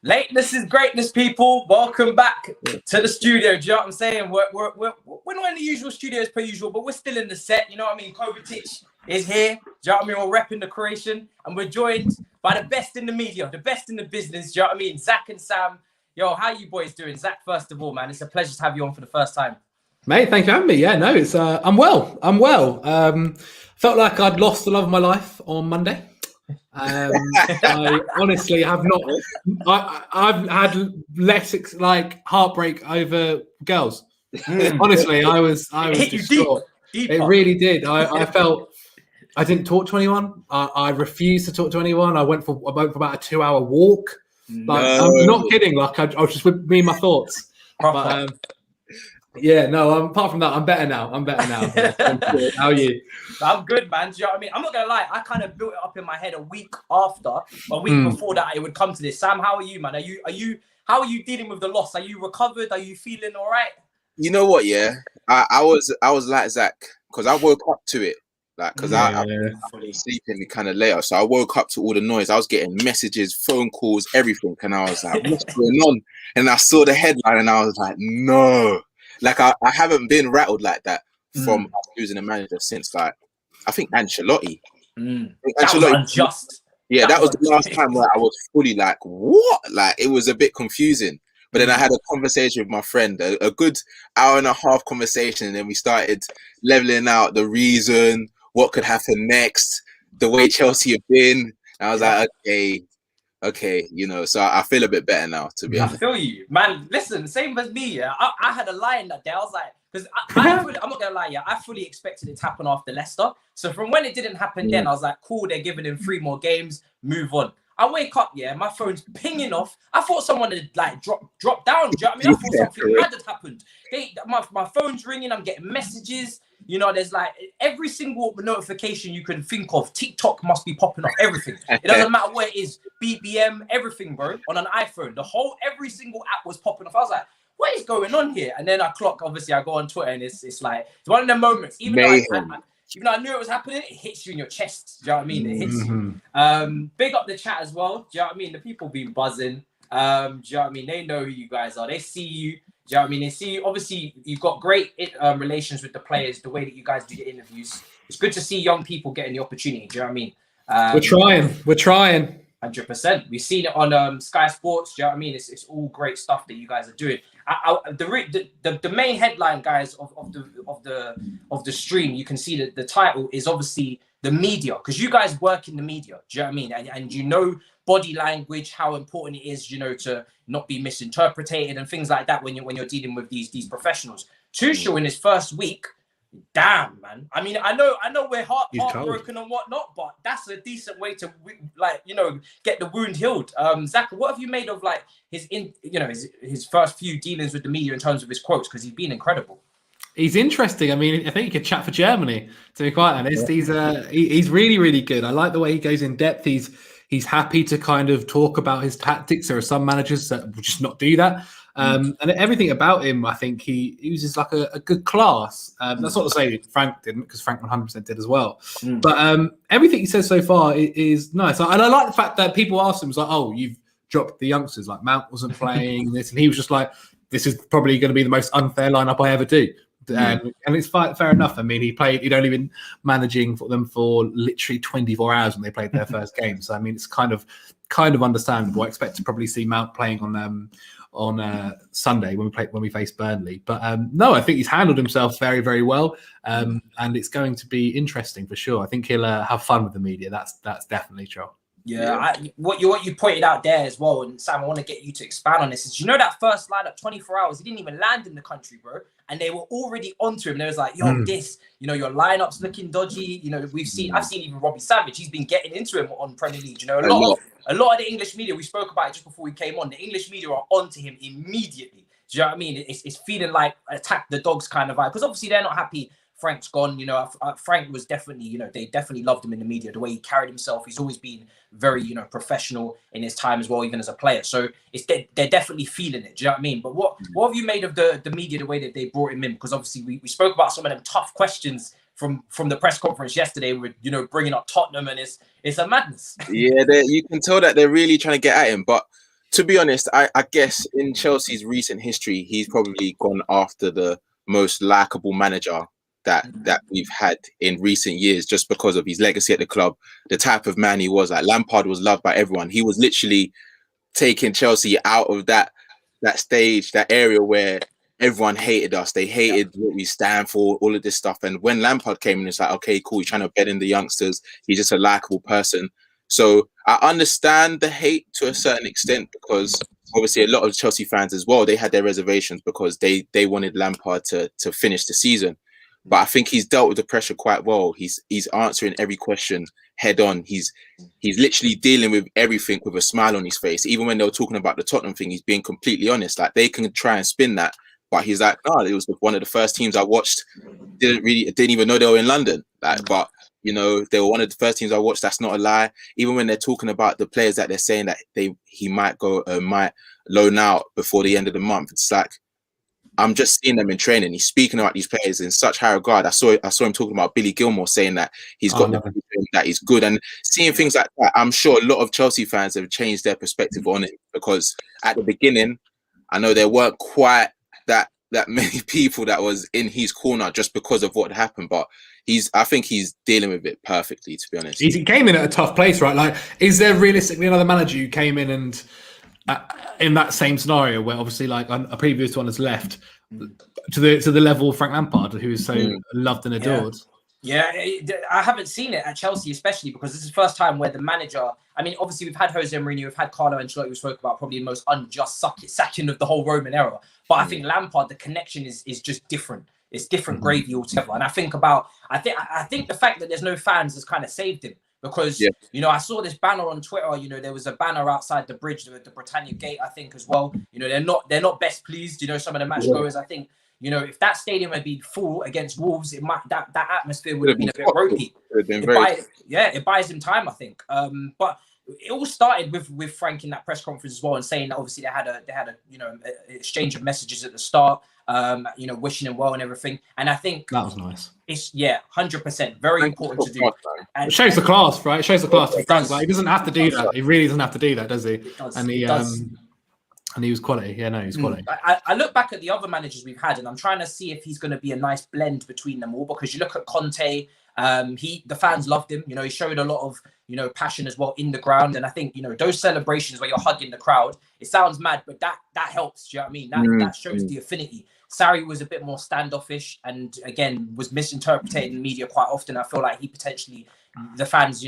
Lateness is greatness, people. Welcome back to the studio. Do you know what I'm saying? We're not in the usual studio as per usual, but we're still in the set. You know what I mean? Kovacic is here. Do you know what I mean? We're repping the creation, and we're joined by the best in the media, the best in the business. Do you know what I mean? Zac and Sam. Yo, how you boys doing? Zac, first of all, man, it's a pleasure to have you on for the first time. Mate, thanks for having me. Yeah, no, it's I'm well. Felt like I'd lost the love of my life on Monday. I honestly have not. I've had less heartbreak over girls. Honestly, I was distraught. Deep. It really did. I felt I didn't talk to anyone. I refused to talk to anyone. I went for about a 2-hour walk. I'm not kidding. I was just with me and my thoughts. But, apart from that, I'm better now. How are you? I'm good, man. Do you know what I mean? I'm not gonna lie, I kind of built it up in my head a week before that it would come to this. Sam, how are you, man? How are you dealing with the loss? Are you recovered? Are you feeling all right? You know what, yeah? I was like Zac, because I woke up to it. Because I was sleeping kind of later. So I woke up to all the noise. I was getting messages, phone calls, everything. And I was like, what's going on? And I saw the headline and I was like, no. I haven't been rattled like that from losing a manager since I think Ancelotti. That was unjust. Yeah, that was the last time where I was fully like, what? It was a bit confusing. But then I had a conversation with my friend, a good hour and a half conversation, and then we started leveling out the reason, what could happen next, the way Chelsea have been. And I was like, okay, so I feel a bit better now, to be honest. I feel you, man. Listen, same as me. Yeah, I had a line that day. I was like, because I'm not gonna lie, I fully expected it to happen after Leicester. So from when it didn't happen, then I was like, cool, they're giving him 3 more games, move on. I wake up, my phone's pinging off. I thought someone had dropped down. Do you know what I mean? I thought something bad had happened. My phone's ringing. I'm getting messages. There's every single notification you can think of. TikTok must be popping up. Everything. It doesn't matter where it is. BBM, everything, bro. On an iPhone, every single app was popping off. I was like, what is going on here? And then I clock. Obviously, I go on Twitter, and it's one of the moments. Even though I knew it was happening, it hits you in your chest. Do you know what I mean? It hits you. Big up the chat as well. Do you know what I mean? The people been buzzing. Do you know what I mean? They know who you guys are. They see you. Do you know what I mean? They see you. Obviously, you've got great relations with the players, the way that you guys do the interviews. It's good to see young people getting the opportunity. Do you know what I mean? We're trying. 100%. We've seen it on Sky Sports. Do you know what I mean? It's all great stuff that you guys are doing. The main headline, guys, of the stream, you can see that the title is obviously the media, because you guys work in the media. Do you know what I mean? And you know body language, how important it is, to not be misinterpreted and things like that when you're dealing with these professionals. Tuchel in his first week. Damn, man. I mean, I know we're heartbroken and whatnot, but that's a decent way to get the wound healed. Zac, what have you made of his first few dealings with the media in terms of his quotes? Because he's been incredible. He's interesting. I mean, I think he could chat for Germany, to be quite honest. He's really, really good. I like the way he goes in depth. He's happy to kind of talk about his tactics. There are some managers that will just not do that. And everything about him, I think he uses a good class. That's not to say Frank didn't, because Frank 100% did as well. But everything he says so far is nice. And I like the fact that people asked him, oh, you've dropped the youngsters. Mount wasn't playing this. And he was just like, this is probably going to be the most unfair lineup I ever do. And it's fair enough. I mean, he'd only been managing for them for literally 24 hours when they played their first game. So, I mean, it's kind of understandable. I expect to probably see Mount playing on Sunday when we face Burnley. But no, I think he's handled himself very, very well. And it's going to be interesting for sure. I think he'll have fun with the media. That's definitely true. Yeah, what you pointed out there as well, and Sam, I want to get you to expand on this, is that first lineup, 24 hours, he didn't even land in the country, bro. And they were already onto him. They was like, yo, your lineup's looking dodgy. I've seen even Robbie Savage, he's been getting into him on Premier League. A lot of the English media, we spoke about it just before we came on, the English media are onto him immediately. Do you know what I mean? It's feeling like attack the dogs kind of vibe, because obviously they're not happy Frank's gone. Frank was definitely, they definitely loved him in the media, the way he carried himself. He's always been very, professional in his time as well, even as a player. So they're definitely feeling it. Do you know what I mean? But what have you made of the media, the way that they brought him in? Because obviously we spoke about some of them tough questions from the press conference yesterday with, bringing up Tottenham, and it's a madness. Yeah, you can tell that they're really trying to get at him. But to be honest, I guess in Chelsea's recent history, he's probably gone after the most likable manager that we've had in recent years, just because of his legacy at the club, the type of man he was. Like Lampard was loved by everyone. He was literally taking Chelsea out of that stage, that area where everyone hated us. They hated what we stand for, all of this stuff. And when Lampard came in, it's like, okay, cool, you're trying to bed in the youngsters. He's just a likable person. So I understand the hate to a certain extent, because obviously a lot of Chelsea fans as well, they had their reservations because they wanted Lampard to finish the season. But I think he's dealt with the pressure quite well. He's answering every question head on. He's literally dealing with everything with a smile on his face. Even when they were talking about the Tottenham thing, he's being completely honest. Like, they can try and spin that, but he's like, no, it was one of the first teams I watched. Didn't even know they were in London. Like, but you know, they were one of the first teams I watched. That's not a lie. Even when they're talking about the players that they're saying that he might loan out before the end of the month, it's like, I'm just seeing them in training. He's speaking about these players in such high regard. I saw him talking about Billy Gilmore, saying that he's got that he's good, and seeing things like that. I'm sure a lot of Chelsea fans have changed their perspective on it, because at the beginning, I know there weren't quite that many people that was in his corner just because of what happened. But I think he's dealing with it perfectly, to be honest. He came in at a tough place, right? Like, is there realistically another manager who came in and in that same scenario where obviously like a previous one has left to the level of Frank Lampard, who is so loved and adored? Yeah, I haven't seen it at Chelsea, especially because this is the first time where the manager, I mean, obviously we've had Jose Mourinho, we've had Carlo Ancelotti, we spoke about probably the most unjust sacking of the whole Roman era. But I think Lampard, the connection is just different. It's different gravy altogether. And I think the fact that there's no fans has kind of saved him. Because, you know, I saw this banner on Twitter, you know, there was a banner outside the bridge, the Britannia Gate, I think, as well. You know, they're not best pleased, you know, some of the match goers, I think, you know, if that stadium had been full against Wolves, it might that atmosphere would have been a bit ropey. It buys him time, I think. But it all started with Frank in that press conference as well, and saying that obviously they had a you know, exchange of messages at the start, you know, wishing him well and everything. And I think that was nice. It's 100% very important to do. And it shows the class, right? It shows the class. Like, he doesn't have to do that. He really doesn't have to do that, does he? And he was quality. Yeah, no, he was quality. I look back at the other managers we've had, and I'm trying to see if he's going to be a nice blend between them all. Because you look at Conte, the fans loved him. You know, he showed a lot of, you know, passion as well in the ground. And I think, you know, those celebrations where you're hugging the crowd, it sounds mad, but that helps. Do you know what I mean? That shows the affinity. Sarri was a bit more standoffish, and again was misinterpreted in the media quite often. I feel like he potentially, the fans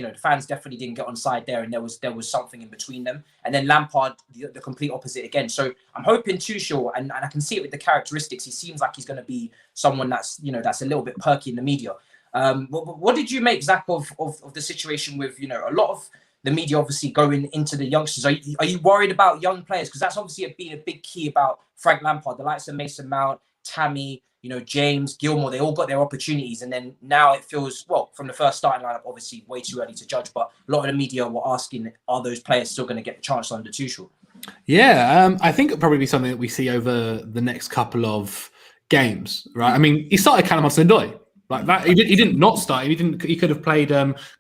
definitely didn't get on side there, and there was something in between them. And then Lampard, the complete opposite again. So I'm hoping Tuchel, and I can see it with the characteristics. He seems like he's going to be someone that's, you know, that's a little bit perky in the media. What did you make, Zac, of the situation with, you know, a lot of the media obviously going into the youngsters? Are you worried about young players? Because that's obviously been a big key about Frank Lampard. The likes of Mason Mount, Tammy, you know, James, Gilmore, they all got their opportunities. And then now it feels, well, from the first starting lineup, obviously way too early to judge. But a lot of the media were asking, are those players still going to get the chance under Tuchel? Yeah, I think it'll probably be something that we see over the next couple of games, right? I mean, he started Callum Hudson-Odoi. Like that, he didn't not start. He could have played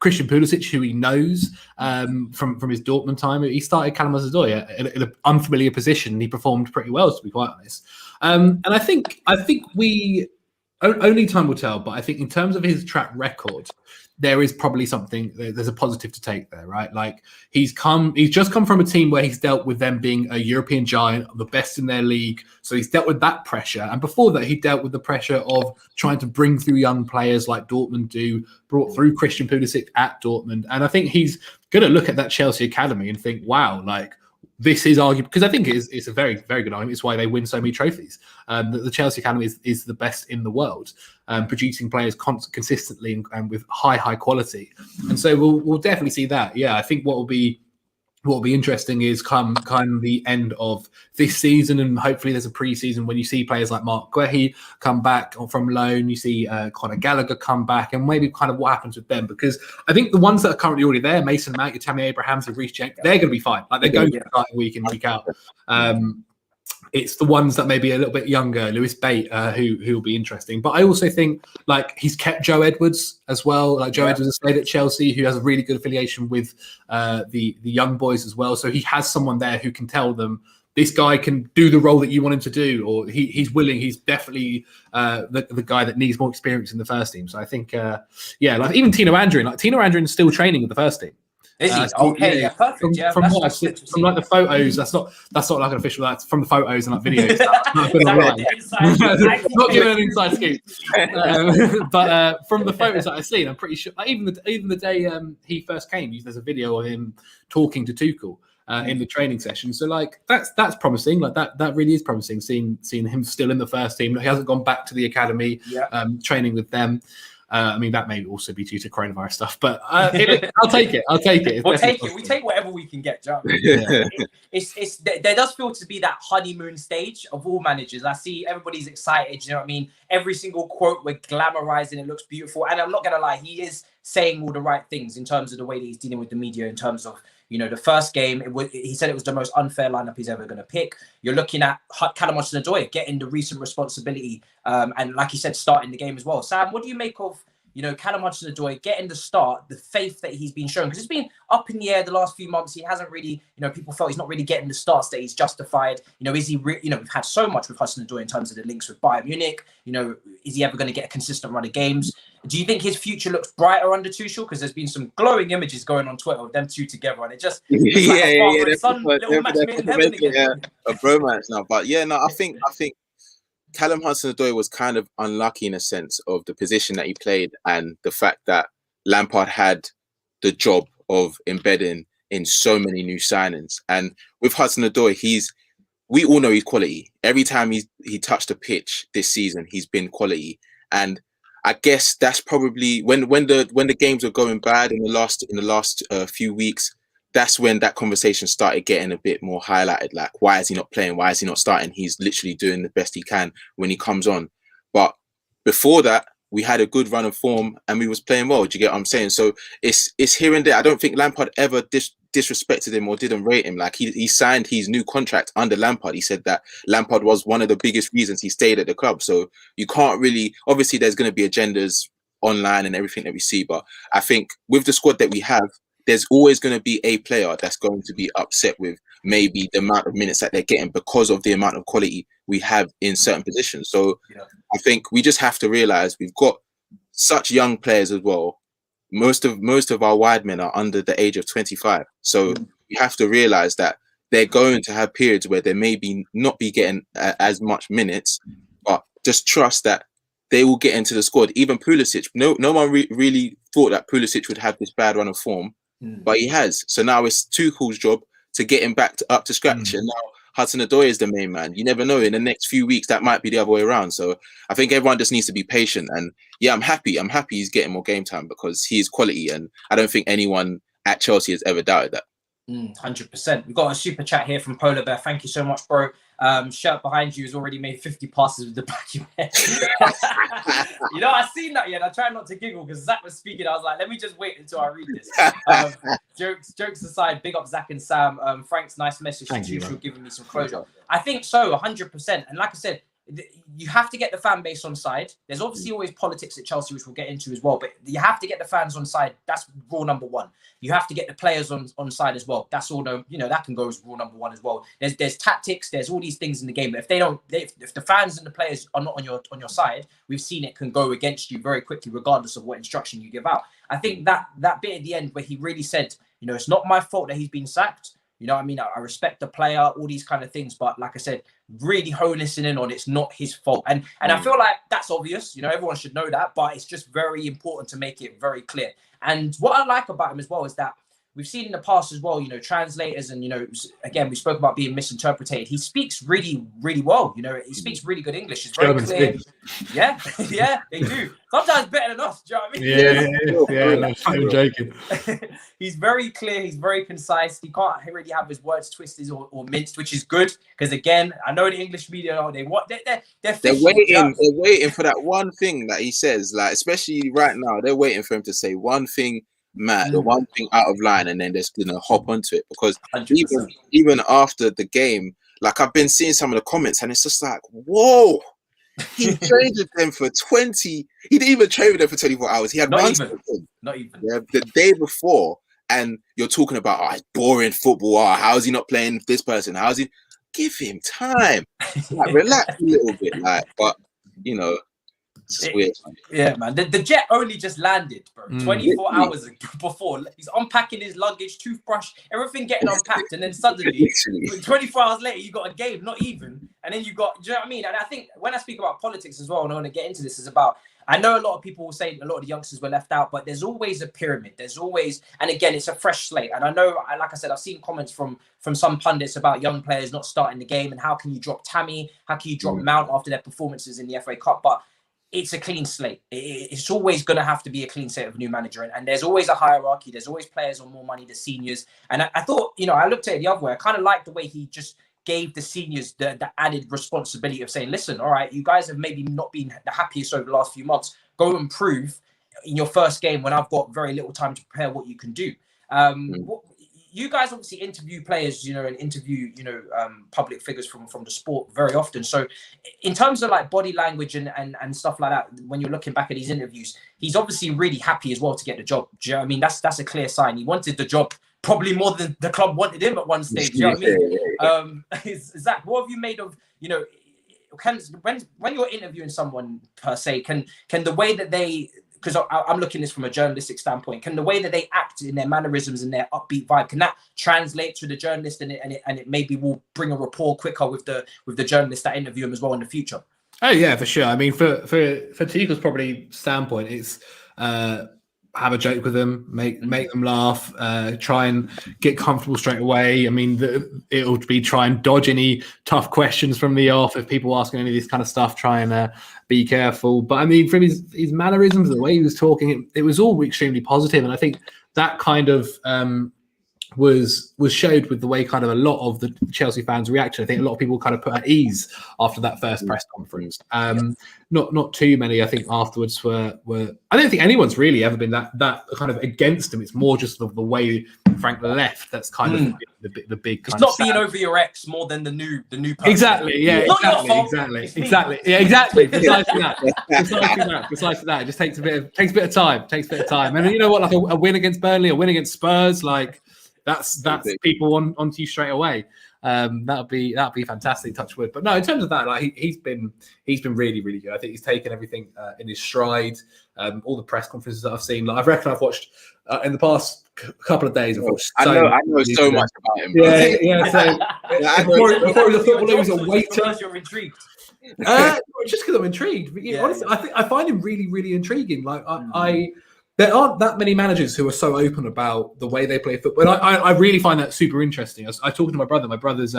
Christian Pulisic, who he knows from his Dortmund time. He started Callum Hudson-Odoi in an unfamiliar position, and he performed pretty well, to be quite honest. And I think we only time will tell. But I think in terms of his track record, there is probably something. There's a positive to take there, right? Like he's just come from a team where he's dealt with them being a European giant, the best in their league. So he's dealt with that pressure, and before that, he dealt with the pressure of trying to bring through young players like Dortmund brought through Christian Pulisic at Dortmund. And I think he's going to look at that Chelsea academy and think, wow, like this is arguable, because I think it's a very, very good argument. It's why they win so many trophies. The Chelsea academy is the best in the world, producing players consistently and with high quality. And so we'll definitely see that. Yeah, I think what will be interesting is come kind of the end of this season, and hopefully there's a pre-season when you see players like Mark Guehi come back from loan, you see Conor Gallagher come back, and maybe kind of what happens with them, because I think the ones that are currently already there, Mason Mount, Tammy Abrahams, and Reece, they're going to be fine. Like they're going to start week in, week out. It's the ones that may be a little bit younger, Lewis Bate, who will be interesting. But I also think like he's kept Joe Edwards as well. Like Joe Edwards has stayed at Chelsea, who has a really good affiliation with the young boys as well. So he has someone there who can tell them, this guy can do the role that you want him to do, or he's willing. He's definitely the guy that needs more experience in the first team. So I think, like even Tino Andrew, is still training with the first team. Is he? Okay, yeah, perfect. From what I've seen, from like the photos, that's not like an official. That's from the photos and like videos. Not giving an inside scoop. But from the photos that I've seen, I'm pretty sure. Like even the day he first came, there's a video of him talking to Tuchel. In the training session, so like that's promising. Like that really is promising. Seeing him still in the first team, he hasn't gone back to the academy, training with them. I mean, that may also be due to coronavirus stuff, but I'll take it. We'll take it. We take whatever we can get. There does feel to be that honeymoon stage of all managers. I see everybody's excited. You know what I mean? Every single quote we're glamorizing. It looks beautiful, and I'm not gonna lie, he is saying all the right things in terms of the way that he's dealing with the media. In terms of the first game, he said it was the most unfair lineup he's ever going to pick. You're looking at Callum Hudson-Odoi getting the recent responsibility, and like he said, starting the game as well. Sam, what do you make of Callum Hudson-Odoi getting the start, the faith that he's been shown? Because it's been up in the air the last few months. He hasn't really, people felt he's not really getting the starts that he's justified. Is he? We've had so much with Hudson-Odoi in terms of the links with Bayern Munich. Is he ever going to get a consistent run of games? Do you think his future looks brighter under Tuchel? Because there's been some glowing images going on Twitter of them two together, and it just a bromance now. But I think Callum Hudson-Odoi was kind of unlucky in a sense of the position that he played and the fact that Lampard had the job of embedding in so many new signings. And with Hudson-Odoi, we all know he's quality. Every time he touched the pitch this season, he's been quality. And I guess that's probably when the games were going bad in the last few weeks. That's when that conversation started getting a bit more highlighted. Like, why is he not playing? Why is he not starting? He's literally doing the best he can when he comes on. But before that, we had a good run of form and we was playing well. Do you get what I'm saying? So it's here and there. I don't think Lampard ever disrespected him or didn't rate him. Like he signed his new contract under Lampard. He said that Lampard was one of the biggest reasons he stayed at the club. So you can't really, obviously there's going to be agendas online and everything that we see. But I think with the squad that we have, there's always going to be a player that's going to be upset with maybe the amount of minutes that they're getting because of the amount of quality we have in certain positions. So I think we just have to realize we've got such young players as well. Most of our wide men are under the age of 25. So we have to realize that they're going to have periods where they maybe not be getting as much minutes, but just trust that they will get into the squad. Even Pulisic, no one really thought that Pulisic would have this bad run of form. But he has. So now it's Tuchel's job to get him back up to scratch. And now Hudson-Odoi is the main man. You never know. In the next few weeks, that might be the other way around. So I think everyone just needs to be patient. And I'm happy. I'm happy he's getting more game time because he's quality. And I don't think anyone at Chelsea has ever doubted that. 100%. We've got a super chat here from Polar Bear. Thank you so much, bro. Shirt behind you has already made 50 passes with the back of your head. I've seen that yet. I try not to giggle because Zac was speaking. I was like, let me just wait until I read this. Jokes aside, big up Zac and Sam. Frank's nice message to you for giving me some closure. I think so, 100%. And like I said, you have to get the fan base on side. There's obviously always politics at Chelsea, which we'll get into as well, but you have to get the fans on side. That's rule number one. You have to get the players on side as well. That's all. That can go as rule number one as well. There's tactics. There's all these things in the game. But if the fans and the players are not on your side, we've seen it can go against you very quickly, regardless of what instruction you give out. I think that bit at the end where he really said, it's not my fault that he's been sacked. I respect the player, all these kind of things. But like I said, really honing in on it's not his fault. And I feel like that's obvious. Everyone should know that. But it's just very important to make it very clear. And what I like about him as well is that we've seen in the past as well, translators and, again, we spoke about being misinterpreted. He speaks really, really well. He speaks really good English. It's very clear. Yeah, they do. Sometimes better than us. Do you know what I mean? I'm joking. He's very clear. He's very concise. He can't really have his words twisted or minced, which is good. Because again, I know the English media, they're waiting for that one thing that he says. Like, especially right now, they're waiting for him to say one thing mad or one thing out of line, and then they're just gonna hop onto it. Because even after the game, like I've been seeing some of the comments, and it's just like, whoa. He trained with them for 20. He didn't even train with them for 24 hours. He had Not one even. session, Not even. yeah, the day before, and you're talking about it's boring football. How is he not playing this person? How's he? Give him time. Like, relax a little bit, like. But you know, it's weird. Yeah, man. The jet only just landed, bro. 24 hours before. He's unpacking his luggage, toothbrush, everything getting unpacked, and then suddenly, 24 hours later, you got a game. Not even, and then you got. Do you know what I mean? And I think when I speak about politics as well, and I want to get into this, is about. I know a lot of people will say a lot of the youngsters were left out, but there's always a pyramid. There's always, and again, it's a fresh slate. And I know, like I said, I've seen comments from some pundits about young players not starting the game and how can you drop Tammy, how can you drop Mount after their performances in the FA Cup, but it's a clean slate. It's always going to have to be a clean slate of a new manager. And there's always a hierarchy. There's always players on more money, the seniors. And I thought, you know, I looked at it the other way. I kind of liked the way he just gave the seniors the added responsibility of saying, listen, all right, you guys have maybe not been the happiest over the last few months. Go and prove in your first game when I've got very little time to prepare what you can do. You guys obviously interview players, you know, and interview, you know, public figures from the sport very often. So in terms of like body language and stuff like that, when you're looking back at these interviews, he's obviously really happy as well to get the job. Do you know what I mean? That's a clear sign. He wanted the job probably more than the club wanted him at one stage. Do you know what I mean? Zac, what have you made of, you know, when you're interviewing someone per se, can the way that they, because I'm looking at this from a journalistic standpoint, can the way that they act in their mannerisms and their upbeat vibe, can that translate to the journalist and it maybe will bring a rapport quicker with the journalists that interview him as well in the future? Oh yeah, for sure. I mean, for Tuchel's probably standpoint, it's have a joke with them, make them laugh, try and get comfortable straight away. I mean, it'll be try and dodge any tough questions from the off. If people asking any of this kind of stuff, try and be careful. But I mean, from his mannerisms, the way he was talking, it was all extremely positive. And I think that kind of was showed with the way kind of a lot of the Chelsea fans reacted. I think a lot of people kind of put at ease after that first press conference. Not too many, I think, afterwards were. I don't think anyone's really ever been that kind of against him. It's more just the way Frank left. That's kind of the big. It's not being over your ex more than the new person. Exactly. Yeah. Exactly. Yeah. Exactly. Precisely that. It just takes a bit of time. And you know what? Like a win against Burnley, a win against Spurs, like. That's people onto you straight away. That'll be fantastic. Touch wood. But no, in terms of that, like he's been really, really good. I think he's taken everything in his stride. All the press conferences that I've seen, like I reckon in the past couple of days. I know so much about him. Yeah. So before he was a footballer, he was a waiter. You're intrigued. Just because I'm intrigued. Yeah. Honestly, I find him really, really intriguing. Like there aren't that many managers who are so open about the way they play football. And I really find that super interesting. I talked to my brother. My brother's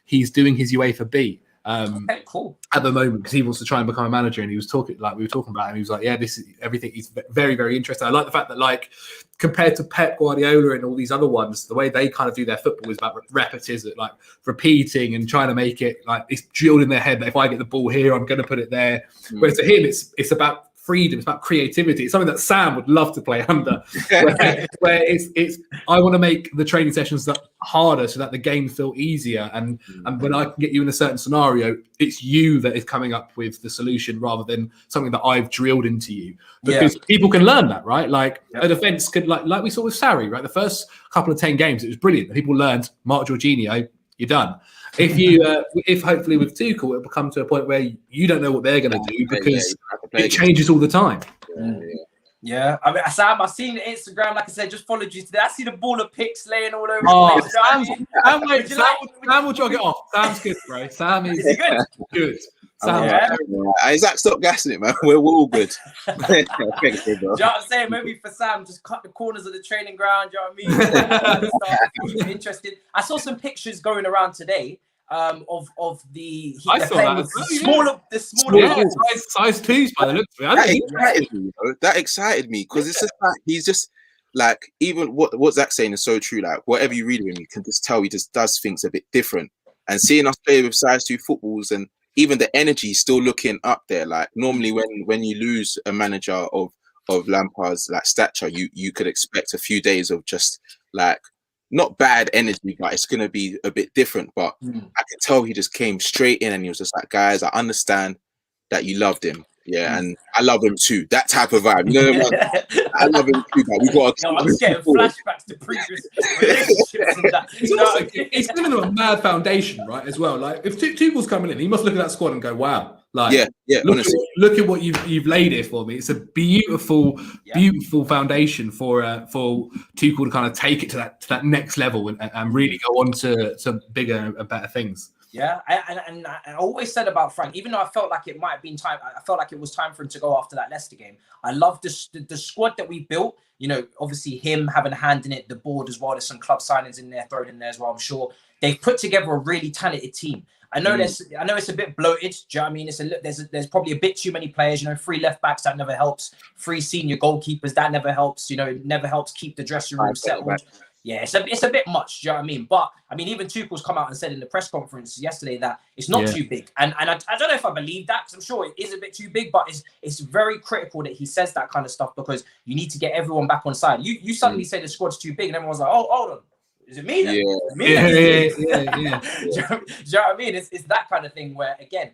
he's doing his UEFA B okay, cool. at the moment because he wants to try and become a manager. And he was talking we were talking about it. And he was like, yeah, this is everything. He's very, very interesting. I like the fact that like compared to Pep Guardiola and all these other ones, the way they kind of do their football is about repetition, like repeating and trying to make it like it's drilled in their head that if I get the ball here, I'm going to put it there. Whereas to him, it's about freedom, it's about creativity. It's something that Sam would love to play under, where it's I want to make the training sessions harder so that the game feel easier, and when I can get you in a certain scenario, it's you that is coming up with the solution rather than something that I've drilled into you, because people can learn that, right? Like a defense could like we saw with Sarri, right? The first couple of 10 games it was brilliant. People learned Mark Jorginho, you're done. If hopefully with Tuchel, it'll come to a point where you don't know what they're going to do because it changes all the time. Yeah. I mean, Sam, I've seen Instagram, like I said, just followed you today. I see the ball of pics laying all over the place. Sam will jog it off. Sam's good, bro. Sam is good. Zac, stop gassing it, man. We're all good. Do you know what I'm saying? Maybe for Sam, just cut the corners of the training ground. Do you know what I mean? Interested. I saw some pictures going around today of the smaller size 2s by the looks of it. That excited me because it's just like he's just like, even what Zac's saying is so true. Like whatever you read of him, you can just tell he just does things a bit different. And seeing us play with size 2 footballs and even the energy is still looking up there. Like normally when you lose a manager of Lampard's like stature, you could expect a few days of just like not bad energy, but it's gonna be a bit different. But I could tell he just came straight in and he was just like, guys, I understand that you loved him. Yeah, and I love him too. That type of vibe. You know, I love him too, but we got to I'm just getting flashbacks to previous relationships and that. It's giving them a mad foundation, right? As well. Like if Tuchel's coming in, he must look at that squad and go, wow. Like look at what you've laid here for me. It's a beautiful foundation for Tuchel to kind of take it to that next level and really go on to bigger and better things. Yeah, and I always said about Frank, even though I felt like it might have been time, I felt like it was time for him to go after that Leicester game. I love the squad that we built. You know, obviously him having a hand in it, the board as well. There's some club signings in there, thrown in there as well. I'm sure they've put together a really talented team. I know I know it's a bit bloated. Do you know what I mean? There's probably a bit too many players. You know, 3 left backs, that never helps. 3 senior goalkeepers, that never helps. You know, it never helps keep the dressing room settled. Yeah, it's a bit much. Do you know what I mean? But I mean, even Tuchel's come out and said in the press conference yesterday that it's not too big, and I don't know if I believe that, because I'm sure it is a bit too big. But it's very critical that he saes that kind of stuff, because you need to get everyone back on side. You suddenly say the squad's too big, and everyone's like, oh, hold on, is it me? Yeah. Do you know what I mean? It's that kind of thing where, again,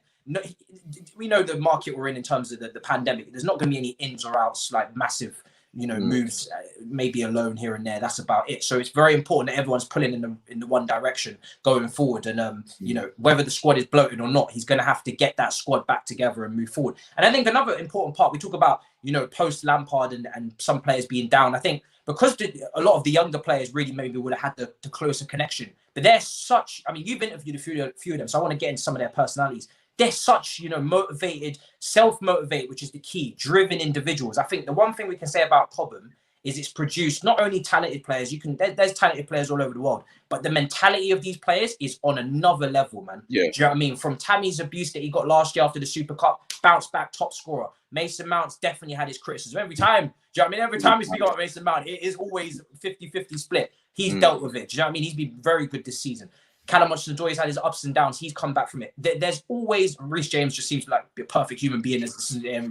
we know the market we're in terms of the pandemic. There's not going to be any ins or outs, like massive, you know, moves, maybe a loan here and there. That's about it. So it's very important that everyone's pulling in the one direction going forward. And you know, whether the squad is bloated or not, he's going to have to get that squad back together and move forward. And I think another important part, we talk about, you know, post Lampard and some players being down. I think because a lot of the younger players really maybe would have had the closer connection. But they're such, I mean, you've interviewed a few of them, so I want to get into some of their personalities. They're such, you know, motivated, self-motivated, which is the key, driven individuals. I think the one thing we can say about Cobham is it's produced not only talented players, there's talented players all over the world, but the mentality of these players is on another level, man. Yeah. Do you know what I mean? From Tammy's abuse that he got last year after the Super Cup, bounce back, top scorer. Mason Mount's definitely had his criticism. Every time, do you know what I mean? Every time we speak about Mason Mount, it is always 50-50 split. He's dealt with it. Do you know what I mean? He's been very good this season. Callum Hudson-Odoi's had his ups and downs. He's come back from it. There's always, Reece James just seems like a perfect human being. I don't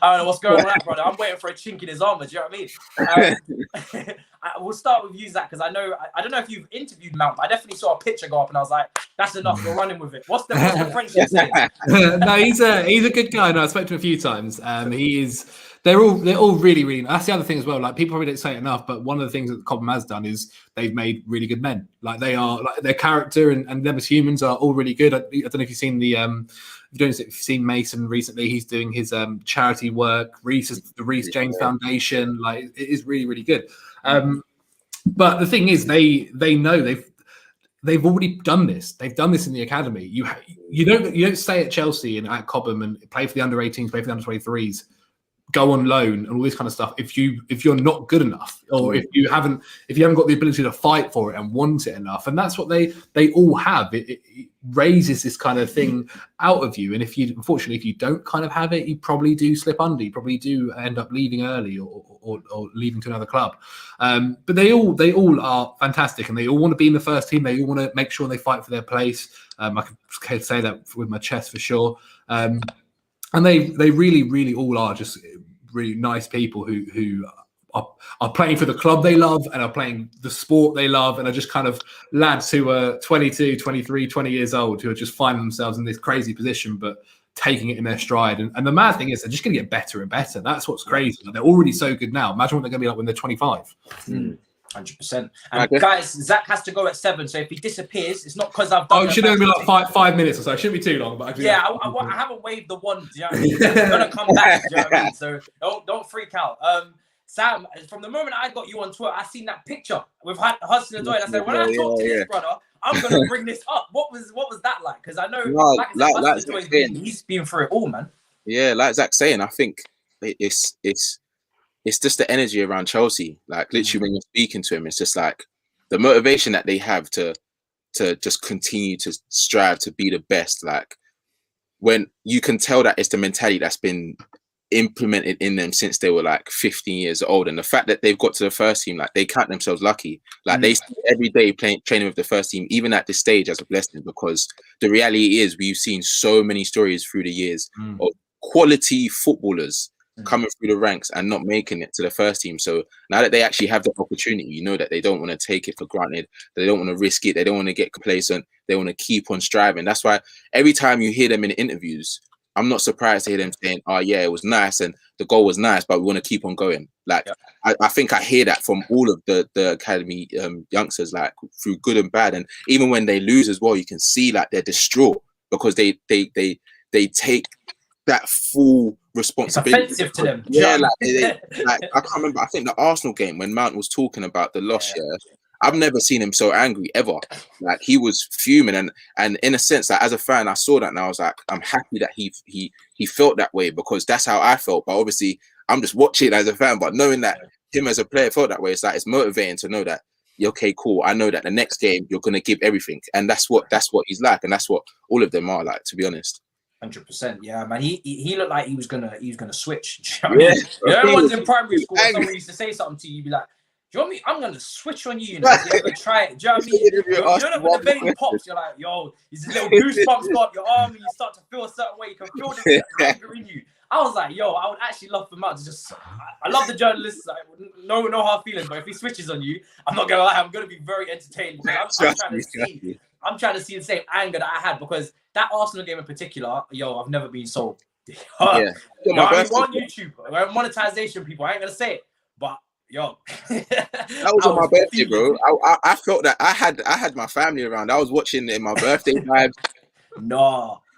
know what's going on, brother. I'm waiting for a chink in his armor. Do you know what I mean? We'll start with you, Zac, because I don't know if you've interviewed Mount, but I definitely saw a picture go up and I was like, that's enough. We're running with it. What's the friendship saying? No, he's a good guy. No, I spoke to him a few times. They're all really, really. That's the other thing as well. Like, people probably don't say it enough, but one of the things that Cobham has done is they've made really good men. Like, they are, like, their character and them as humans are all really good. I don't know if you've seen if you've seen Mason recently. He's doing his charity work. The Reece James Foundation. Like, it is really, really good. But the thing is, they know they've already done this. They've done this in the academy. You don't stay at Chelsea and at Cobham and play for the under-18s, play for the under-23s. Go on loan and all this kind of stuff. If you're not good enough, or if you haven't got the ability to fight for it and want it enough, and that's what they all have. It raises this kind of thing out of you. And unfortunately, if you don't kind of have it, you probably do slip under. You probably do end up leaving early or leaving to another club. But they all are fantastic, and they all want to be in the first team. They all want to make sure they fight for their place. I can say that with my chest for sure. And they really, really all are just really nice people who are playing for the club they love and are playing the sport they love, and are just kind of lads who are 22, 23, 20 years old who are just finding themselves in this crazy position but taking it in their stride. And the mad thing is they're just going to get better and better. That's what's crazy. They're already so good now. Imagine what they're going to be like when they're 25. 100%. And guys, Zac has to go at 7, so if he disappears, it's not because I've done. It should only be like 5 minutes or so. It shouldn't be too long, but I haven't waved the wand. Do you know what I mean? I'm gonna come back. Do you know what I mean? So don't freak out. Sam, from the moment I got you on Twitter, I seen that picture with Hudson and Odoi, and I said, when I talk to this brother, I'm gonna bring this up. What was that like? Because I know, he's been through it all, man. Yeah, like Zac's saying, I think it's just the energy around Chelsea. Like, literally, when you're speaking to him, it's just like the motivation that they have to just continue to strive to be the best. Like, when you can tell that it's the mentality that's been implemented in them since they were like 15 years old. And the fact that they've got to the first team, like, they count themselves lucky. Like, they see every day training with the first team, even at this stage, as a blessing, because the reality is we've seen so many stories through the years of quality footballers coming through the ranks and not making it to the first team. So now that they actually have the opportunity, you know that they don't want to take it for granted. They don't want to risk it. They don't want to get complacent. They want to keep on striving. That's why every time you hear them in interviews, I'm not surprised to hear them saying, "Oh yeah, it was nice and the goal was nice, but we want to keep on going." Like I think I hear that from all of the academy youngsters, like through good and bad. And even when they lose as well, you can see like they're distraught because they take that full responsibility. It's offensive to them. Yeah, like I can't remember. I think the Arsenal game when Mount was talking about the loss. Yeah, I've never seen him so angry ever. Like he was fuming, and in a sense, like as a fan, I saw that and I was like, I'm happy that he felt that way because that's how I felt. But obviously, I'm just watching as a fan. But knowing that him as a player felt that way, it's like it's motivating to know that. Okay, cool. I know that the next game you're gonna give everything, and that's what he's like, and that's what all of them are like. To be honest. 100%, yeah, man. He looked like he was gonna switch. You know what I mean? You know, everyone's in primary school. Someone used to say something to you, you'd be like, "Do you want me? I'm gonna switch on you." You know, you ever try it? Do you know what I mean? You know when the vein pops, you're like, "Yo, these little goosebumps go up your arm, and you start to feel a certain way. You can feel this anger in you." I was like, "Yo, I would actually love for Matt to just." I love the journalists. Like, no hard feelings, but if he switches on you, I'm not gonna lie. I'm gonna be very entertained. I'm trying to see the same anger that I had because that Arsenal game in particular, yo, I've never been so. On YouTube, monetization people, I ain't gonna say it, but yo, that was on my birthday, bro. I felt that I had my family around. I was watching in my birthday vibes.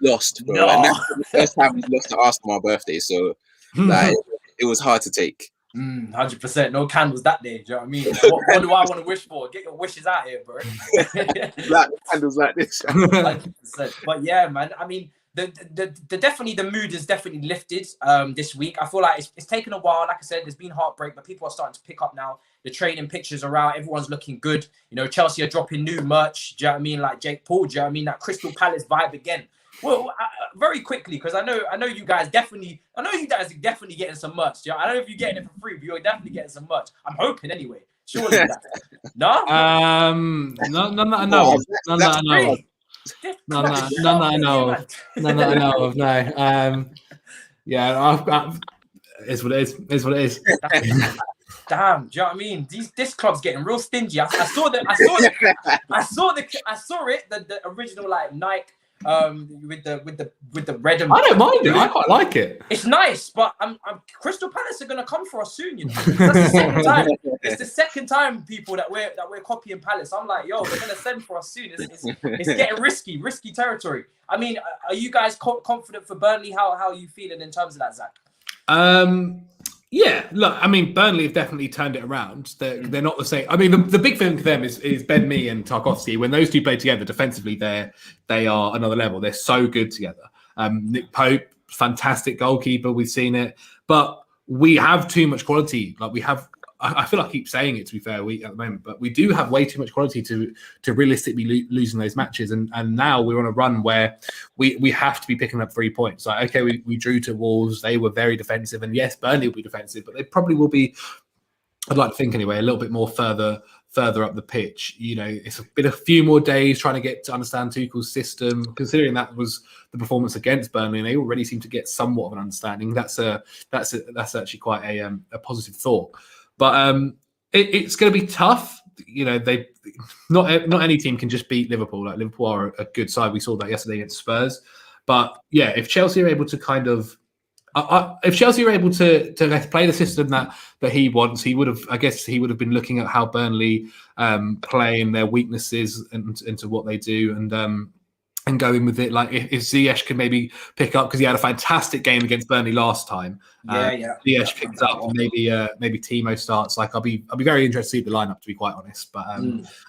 Lost, bro. And that's the first time we lost to Arsenal on my birthday, so like it was hard to take. 100%. No candles that day. Do you know what I mean? What do I want to wish for? Get your wishes out here, bro. Like candles like this. 100%. But yeah, man. I mean, the definitely the mood is definitely lifted this week. I feel like it's taken a while. Like I said, there's been heartbreak, but people are starting to pick up now. The training pictures are out. Everyone's looking good. You know, Chelsea are dropping new merch. Do you know what I mean? Like Jake Paul. Do you know what I mean? That Crystal Palace vibe again. Well, very quickly, because I know you guys definitely. I know you guys are definitely getting some merch. Yeah, I don't know if you're getting it for free, but you're definitely getting some merch. I'm hoping anyway. Surely that. No. None that I know of. None that I know of. No. Yeah. It's what it is. It's what it is. Damn, do you know what I mean? This club's getting real stingy. I saw it. The original like Nike. With the red and I don't mind it. I quite like it. It's nice, but Crystal Palace are gonna come for us soon. You know, that's the second time. It's the second time, people that we're copying Palace. I'm like, yo, they're gonna send for us soon. It's getting risky territory. I mean, are you guys confident for Burnley? How are you feeling in terms of that, Zac? Yeah, look, I mean, Burnley have definitely turned it around. They're not the same. I mean, the big thing for them is Ben Mee and Tarkowski. When those two play together defensively, they are another level. They're so good together. Nick Pope, fantastic goalkeeper. We've seen it, but we have too much quality. Like we have. I feel like I keep saying it, to be fair, at the moment, but we do have way too much quality to realistically losing those matches. And now we're on a run where we have to be picking up 3 points. Like, okay, we drew to Wolves. They were very defensive. And yes, Burnley will be defensive, but they probably will be, I'd like to think anyway, a little bit more further up the pitch. You know, it's been a few more days trying to get to understand Tuchel's system, considering that was the performance against Burnley, and they already seem to get somewhat of an understanding. That's actually quite a positive thought. But it's going to be tough. You know, not any team can just beat Liverpool. Like Liverpool are a good side. We saw that yesterday against Spurs. But yeah, if Chelsea are able to kind of, if Chelsea are able to play the system that he wants, he would have been looking at how Burnley play and their weaknesses and into what they do and going with it. Like if Ziyech can maybe pick up, because he had a fantastic game against Burnley last time. Ziyech picks up, and maybe Timo starts. Like I'll be very interested to see the lineup, to be quite honest. But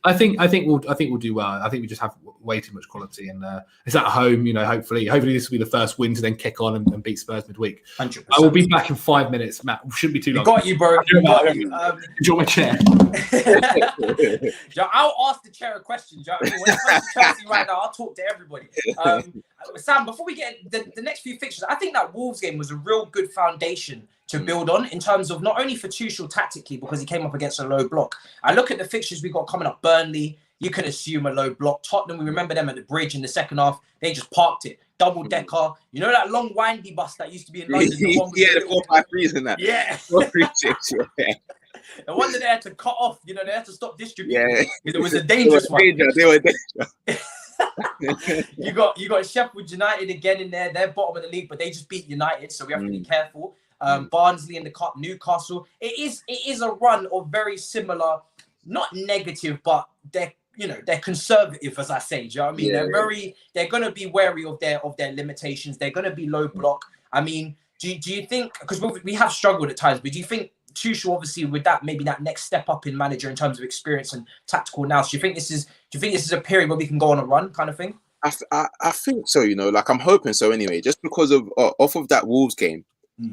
I think we'll do well. I think we just have way too much quality, and it's at home. You know, hopefully this will be the first win to then kick on and beat Spurs midweek. 100%. I will be back in 5 minutes, Matt. Shouldn't be too long. Got you, bro. Enjoy my chair. I'll ask the chair a question. When it comes to Chelsea right now, I'll talk to everybody. Sam, before we get the next few fixtures, I think that Wolves game was a real good foundation to build on in terms of not only for Tuchel tactically, because he came up against a low block. I look at the fixtures we got coming up. Burnley, you can assume a low block. Tottenham, we remember them at the Bridge in the second half. They just parked it. double decker. You know that long windy bus that used to be in London. The 4x3s and that. Yeah. The one that they had to cut off. You know, they had to stop distributing. It was a dangerous one. They were dangerous. You got Sheffield United again in there. They're bottom of the league, but they just beat United, so we have to be careful. Barnsley in the cup, Newcastle. It is a run of very similar, not negative, but they're conservative, as I say. Do you know what I mean? They're gonna be wary of their limitations. They're gonna be low block. I mean, do you think, because we have struggled at times, but do you think Tuchel, obviously, with that, maybe that next step up in manager in terms of experience and tactical nous, do you think this is a period where we can go on a run kind of thing? I think so, like I'm hoping so anyway, just because of off of that Wolves game.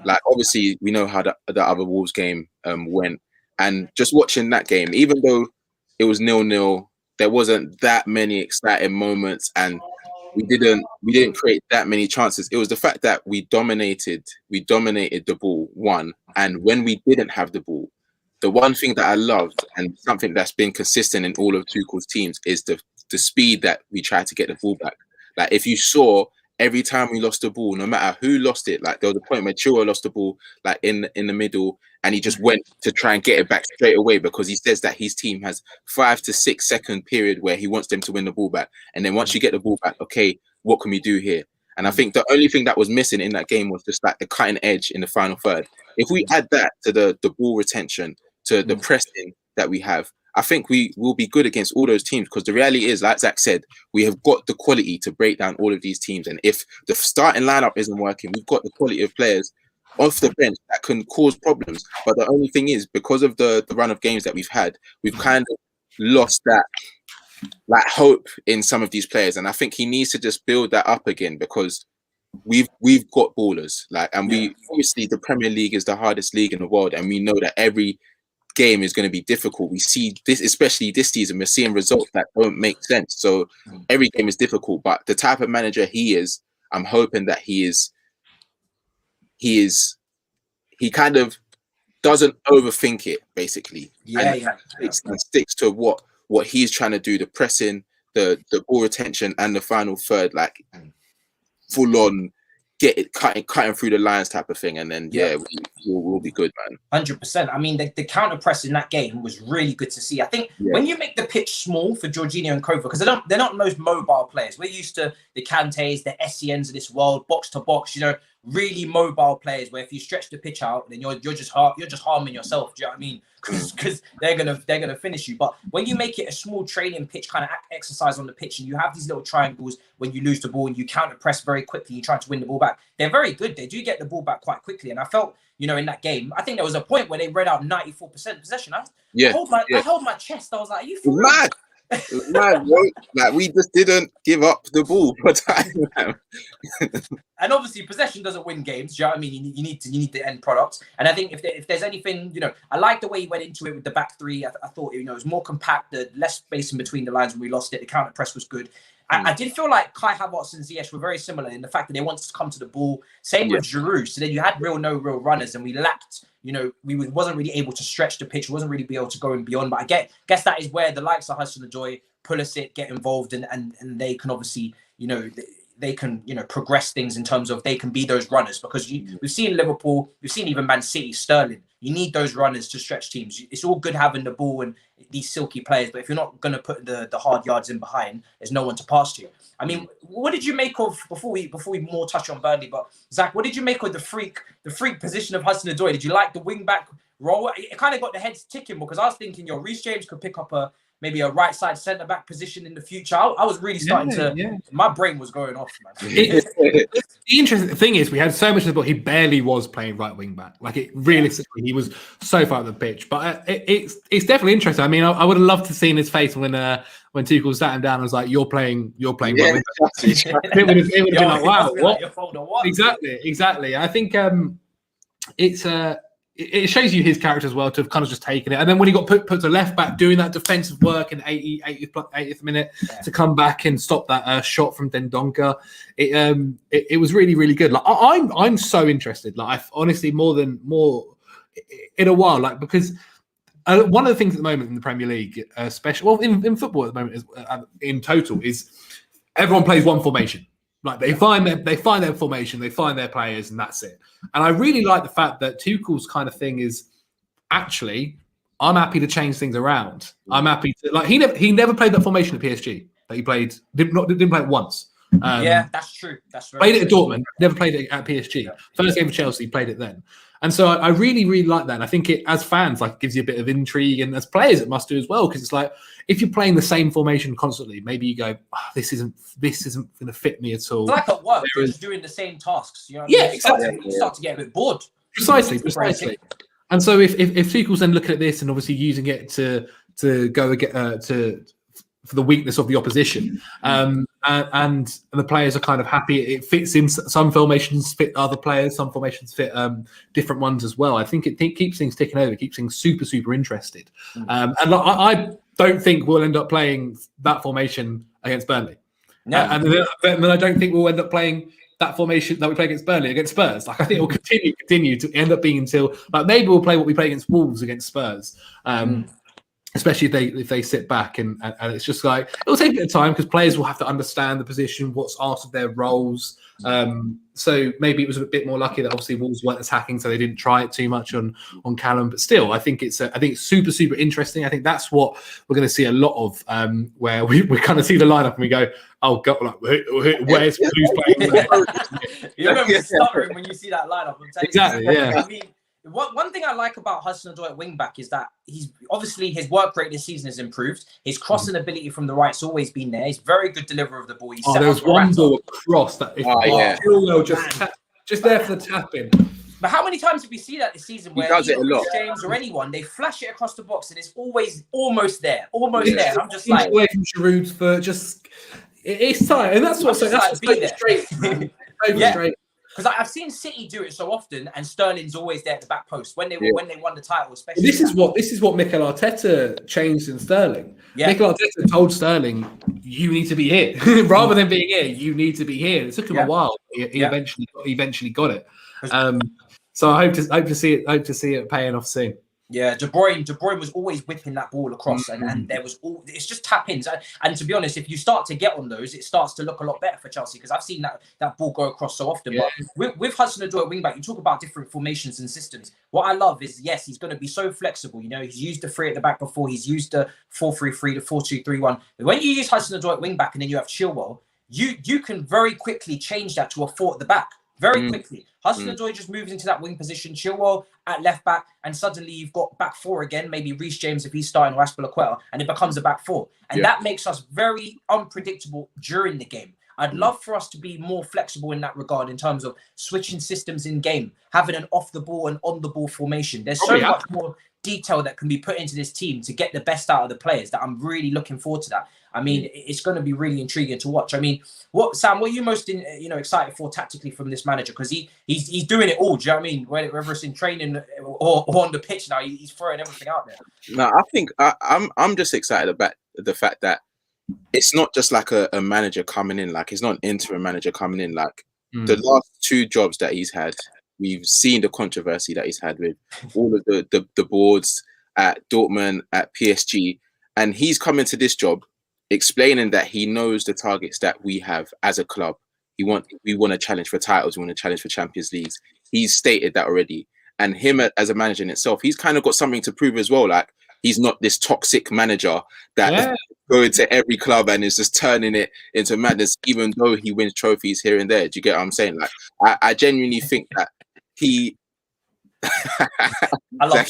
Like obviously we know how the other Wolves game went, and just watching that game, even though it was 0-0, there wasn't that many exciting moments, and we didn't create that many chances. It was the fact that we dominated the ball, one, and when we didn't have the ball, the one thing that I loved and something that's been consistent in all of Tuchel's teams is the speed that we try to get the ball back. Like if you saw, every time we lost the ball, no matter who lost it, like there was a point where Chua lost the ball like in the middle, and he just went to try and get it back straight away, because he says that his team has 5 to 6 second period where he wants them to win the ball back. And then once you get the ball back, okay, what can we do here? And I think the only thing that was missing in that game was just like the cutting edge in the final third. If we add that to the ball retention, to the pressing that we have, I think we will be good against all those teams, because the reality is, like Zac said, we have got the quality to break down all of these teams. And if the starting lineup isn't working, we've got the quality of players off the bench that can cause problems. But the only thing is, because of the run of games that we've had, we've kind of lost that like hope in some of these players. And I think he needs to just build that up again, because we've got ballers. We obviously, the Premier League is the hardest league in the world, and we know that every game is going to be difficult. We see this, especially this season, we're seeing results that don't make sense. So every game is difficult, but the type of manager he is, I'm hoping that he kind of doesn't overthink it, basically. And sticks to what he's trying to do, the pressing, the ball retention, and the final third, like full on get it cutting through the lines type of thing, and then we'll be good, man. 100%. I mean, the counter press in that game was really good to see. I think when you make the pitch small for Jorginho and Kovac, because they're not the most mobile players. We're used to the Kantés, the SCNs of this world, box to box, really mobile players, where if you stretch the pitch out, then you're just harming yourself. Do you know what I mean? Because they're gonna finish you. But when you make it a small training pitch kind of exercise on the pitch, and you have these little triangles when you lose the ball and you counter press very quickly, you try to win the ball back. They're very good. They do get the ball back quite quickly. And I felt, in that game, I think there was a point where they read out 94% possession. I held my chest. I was like, "Are you for real?" Mad. Man, like we just didn't give up the ball for time. And obviously, possession doesn't win games. Do you know what I mean? You need the end product. And I think if there's anything, I like the way he went into it with the back three. I thought it was more compact, less space in between the lines when we lost it. The counter press was good. I did feel like Kai Havertz and Ziyech were very similar in the fact that they wanted to come to the ball. Same with Giroud. So then you had no real runners, and we lacked. We wasn't really able to stretch the pitch. We wasn't really be able to go and beyond. But I guess that is where the likes of Hudson, Odoi, Pulisic get involved, and they can obviously, they can, progress things in terms of they can be those runners, because we've seen Liverpool, we've seen even Man City, Sterling. You need those runners to stretch teams. It's all good having the ball and these silky players, but if you're not going to put the hard yards in behind, there's no one to pass to. I mean, what did you make of, before we more touch on Burnley, but Zac, what did you make of the freak position of Hudson Odoi? Did you like the wing back role? It kind of got the heads ticking, because I was thinking, Reece James could pick up maybe a right side centre back position in the future. I was really starting my brain was going off, man. The interesting thing is, we had so much of the ball, he barely was playing right wing back. Realistically, he was so far up the pitch. But it's definitely interesting. I mean, I would have loved to seen his face when Tuchel sat him down and was like, "You're playing right wing back." It would have been like, "Wow, what?" Exactly. I think it shows you his character as well, to have kind of just taken it. And then when he got put to left back, doing that defensive work in 80th minute to come back and stop that shot from Dendoncker, it was really, really good. I'm so interested. I've honestly more in a while, because one of the things at the moment in the Premier League, especially in football at the moment, is in total, is everyone plays one formation. Like they find their formation, they find their players, and that's it. And I really like the fact that Tuchel's kind of thing is actually, I'm happy to change things around. I'm happy to he never played that formation at PSG that he played. Didn't play it once. Yeah, that's true. That's very played true. it at Dortmund, never played it at PSG. Yeah. First game for Chelsea, played it then. And so I really, really like that. And I think it, as fans, like gives you a bit of intrigue, and as players, it must do as well. Because it's like if you're playing the same formation constantly, maybe you go, this isn't going to fit me at all. It's like at work, you're just doing the same tasks. You know, exactly. You start to get a bit bored. Precisely. And so if Tuchel's then looking at this and obviously using it to go for the weakness of the opposition, and the players are kind of happy. It fits in. Some formations fit other players. Some formations fit different ones as well. I think it keeps things ticking over. Keeps things super, super interested. And I don't think we'll end up playing that formation against Burnley. No. And then I don't think we'll end up playing that formation that we play against Burnley against Spurs. Like I think it will continue to end up being until like maybe we'll play what we play against Wolves against Spurs. Especially if they sit back and it's just like it'll take a bit of time because players will have to understand the position, what's asked of their roles. So maybe it was a bit more lucky that obviously Wolves weren't attacking, so they didn't try it too much on Callum. But still, I think it's super, super interesting. I think that's what we're going to see a lot of, where we kind of see the lineup and we go, oh god, like who's playing there? You remember stuttering when you see that lineup. Exactly, yeah. I mean, one thing I like about Hudson Odoi at wing back is that he's obviously his work rate this season has improved. His crossing ability from the right's always been there. He's very good deliverer of the ball. There was one ball across that. Chilwell just there for the tapping. But how many times have we seen that this season where Reece James or anyone, they flash it across the box and it's always almost there. And I'm just like away from Giroud's foot, just it's tight, and that's what's that's straight. Straight. Because I've seen City do it so often, and Sterling's always there at the back post when they won the title, especially. This is what Mikel Arteta changed in Sterling. Yeah. Mikel Arteta told Sterling, "You need to be here," rather than being here. You need to be here. It took him a while. He eventually got it. So I hope to see it paying off soon. Yeah, De Bruyne was always whipping that ball across, and there was it's just tap-ins. And to be honest, if you start to get on those, it starts to look a lot better for Chelsea because I've seen that ball go across so often. Yeah. But with Hudson Odoi at wing-back, you talk about different formations and systems. What I love is, yes, he's going to be so flexible. You know, he's used the 3 at the back before. He's used the 4-3-3, the 4-2-3-1. But when you use Hudson Odoi at wing-back and then you have Chilwell, you can very quickly change that to a 4 at the back. Very quickly. Hudson Odoi just moves into that wing position, Chilwell at left back, and suddenly you've got back 4 again, maybe Reece James if he's starting or Aspilicueta, and it becomes a back 4. And that makes us very unpredictable during the game. I'd love for us to be more flexible in that regard in terms of switching systems in game, having an off the ball and on the ball formation. There's so much more detail that can be put into this team to get the best out of the players that I'm really looking forward to that. I mean, it's going to be really intriguing to watch. I mean, what are you most excited for tactically from this manager? Because he's doing it all. Do you know what I mean? Whether it's in training or on the pitch now, he's throwing everything out there. No, I think I'm just excited about the fact that it's not just like a manager coming in. Like it's not an interim manager coming in. Like the last 2 jobs that he's had, we've seen the controversy that he's had with all of the boards at Dortmund, at PSG, and he's come into this job explaining that he knows the targets that we have as a club. We want to challenge for titles. We want to challenge for Champions Leagues. He's stated that already. And him as a manager in itself, he's kind of got something to prove as well. Like he's not this toxic manager that going to every club and is just turning it into madness, even though he wins trophies here and there. Do you get what I'm saying? Like I genuinely think that he. I love that.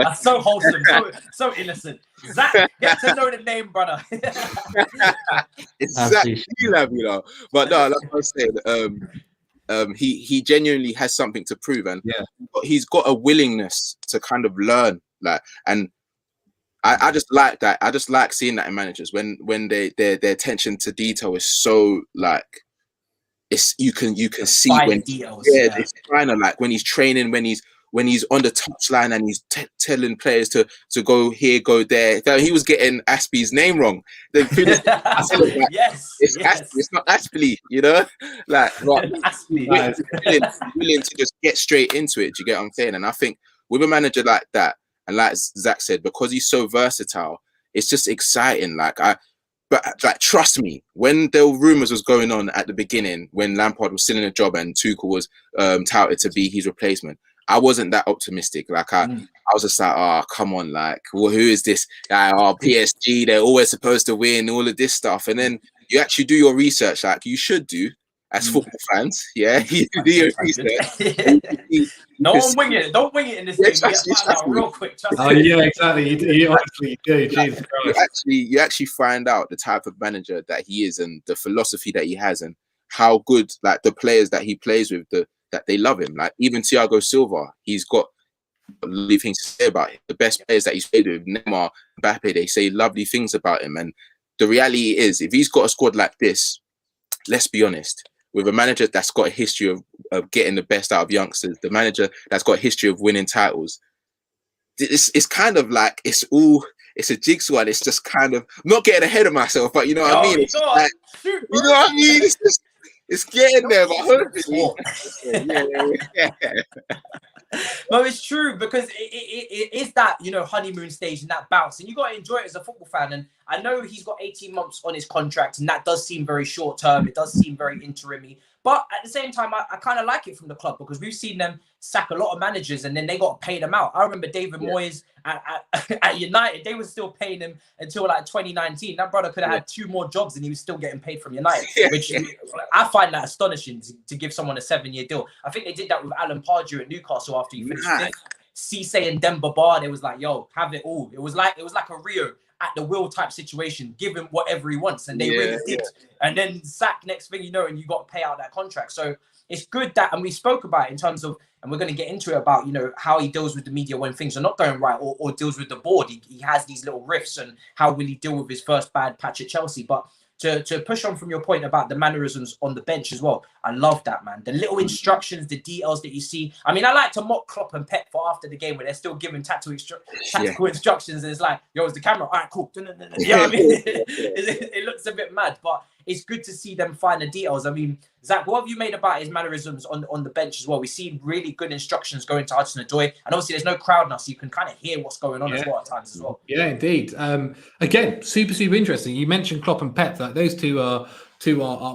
That's so wholesome, so innocent. Zac, get to know the name, brother. It's Zac Djellab, you know. But no, like I was saying, he genuinely has something to prove, and he's got a willingness to kind of learn. Like, and I just like that. I just like seeing that in managers when their attention to detail is so like. It's you can see when it's kind of like when he's training, when he's on the touchline and he's telling players to go here, go there. He was getting Aspie's name wrong. It's not Aspie, you know? Like, willing to just get straight into it. Do you get what I'm saying? And I think with a manager like that, and like Zac said, because he's so versatile, it's just exciting. Like But like, trust me, when the rumors was going on at the beginning, when Lampard was still in a job and Tuchel was touted to be his replacement, I wasn't that optimistic. Like I was just like, oh, come on, like, well, who is this? PSG, they're always supposed to win, all of this stuff. And then you actually do your research, like you should do as football fans. Yeah, you do your research. No one wing it. Don't wing it in this thing. Find out real quick. Oh yeah, exactly. You honestly do. Jesus Christ. You actually find out the type of manager that he is and the philosophy that he has and how good, like, the players that he plays with, that they love him. Like even Thiago Silva, he's got lovely things to say about him. The best players that he's played with, Neymar, Mbappe, they say lovely things about him. And the reality is, if he's got a squad like this, let's be honest, with a manager that's got a history of getting the best out of youngsters, the manager that's got a history of winning titles, it's kind of like it's a jigsaw, and it's just kind of, not getting ahead of myself, but you know what I mean? It's like, you know what I mean? It's getting there, but hopefully. No, it's true, because it is that, you know, honeymoon stage and that bounce, and you got to enjoy it as a football fan. And I know he's got 18 months on his contract, and that does seem very short term. It does seem very interim-y. But at the same time, I kind of like it from the club, because we've seen them sack a lot of managers and then they got to pay them out. I remember David Moyes at United. They were still paying him until like 2019. That brother could have had 2 more jobs and he was still getting paid from United, which I find that astonishing to give someone a 7-year deal. I think they did that with Alan Pardew at Newcastle after he finished fifth. Cisse and Demba Ba, they was like, yo, have it all. It was like a Rio at the will type situation, give him whatever he wants, and they really did. And then Zac, next thing you know, and you got to pay out that contract. So it's good that, and we spoke about it in terms of, and we're going to get into it about, you know, how he deals with the media when things are not going right, or deals with the board. He has these little riffs, and how will he deal with his first bad patch at Chelsea. But to push on from your point about the mannerisms on the bench as well, I love that, man. The little instructions, the details that you see. I mean, I like to mock Klopp and Pep for after the game, where they're still giving tactical instructions, and it's like, yo, is the camera? All right, cool. You know what I mean? It looks a bit mad, but it's good to see them find the details. I mean, Zac, what have you made about his mannerisms on the bench as well? We see really good instructions going to Hudson Odoi, and obviously there's no crowd now, so you can kind of hear what's going on as well at times as well. Yeah, indeed. Again, super interesting. You mentioned Klopp and Pep. Like, those two are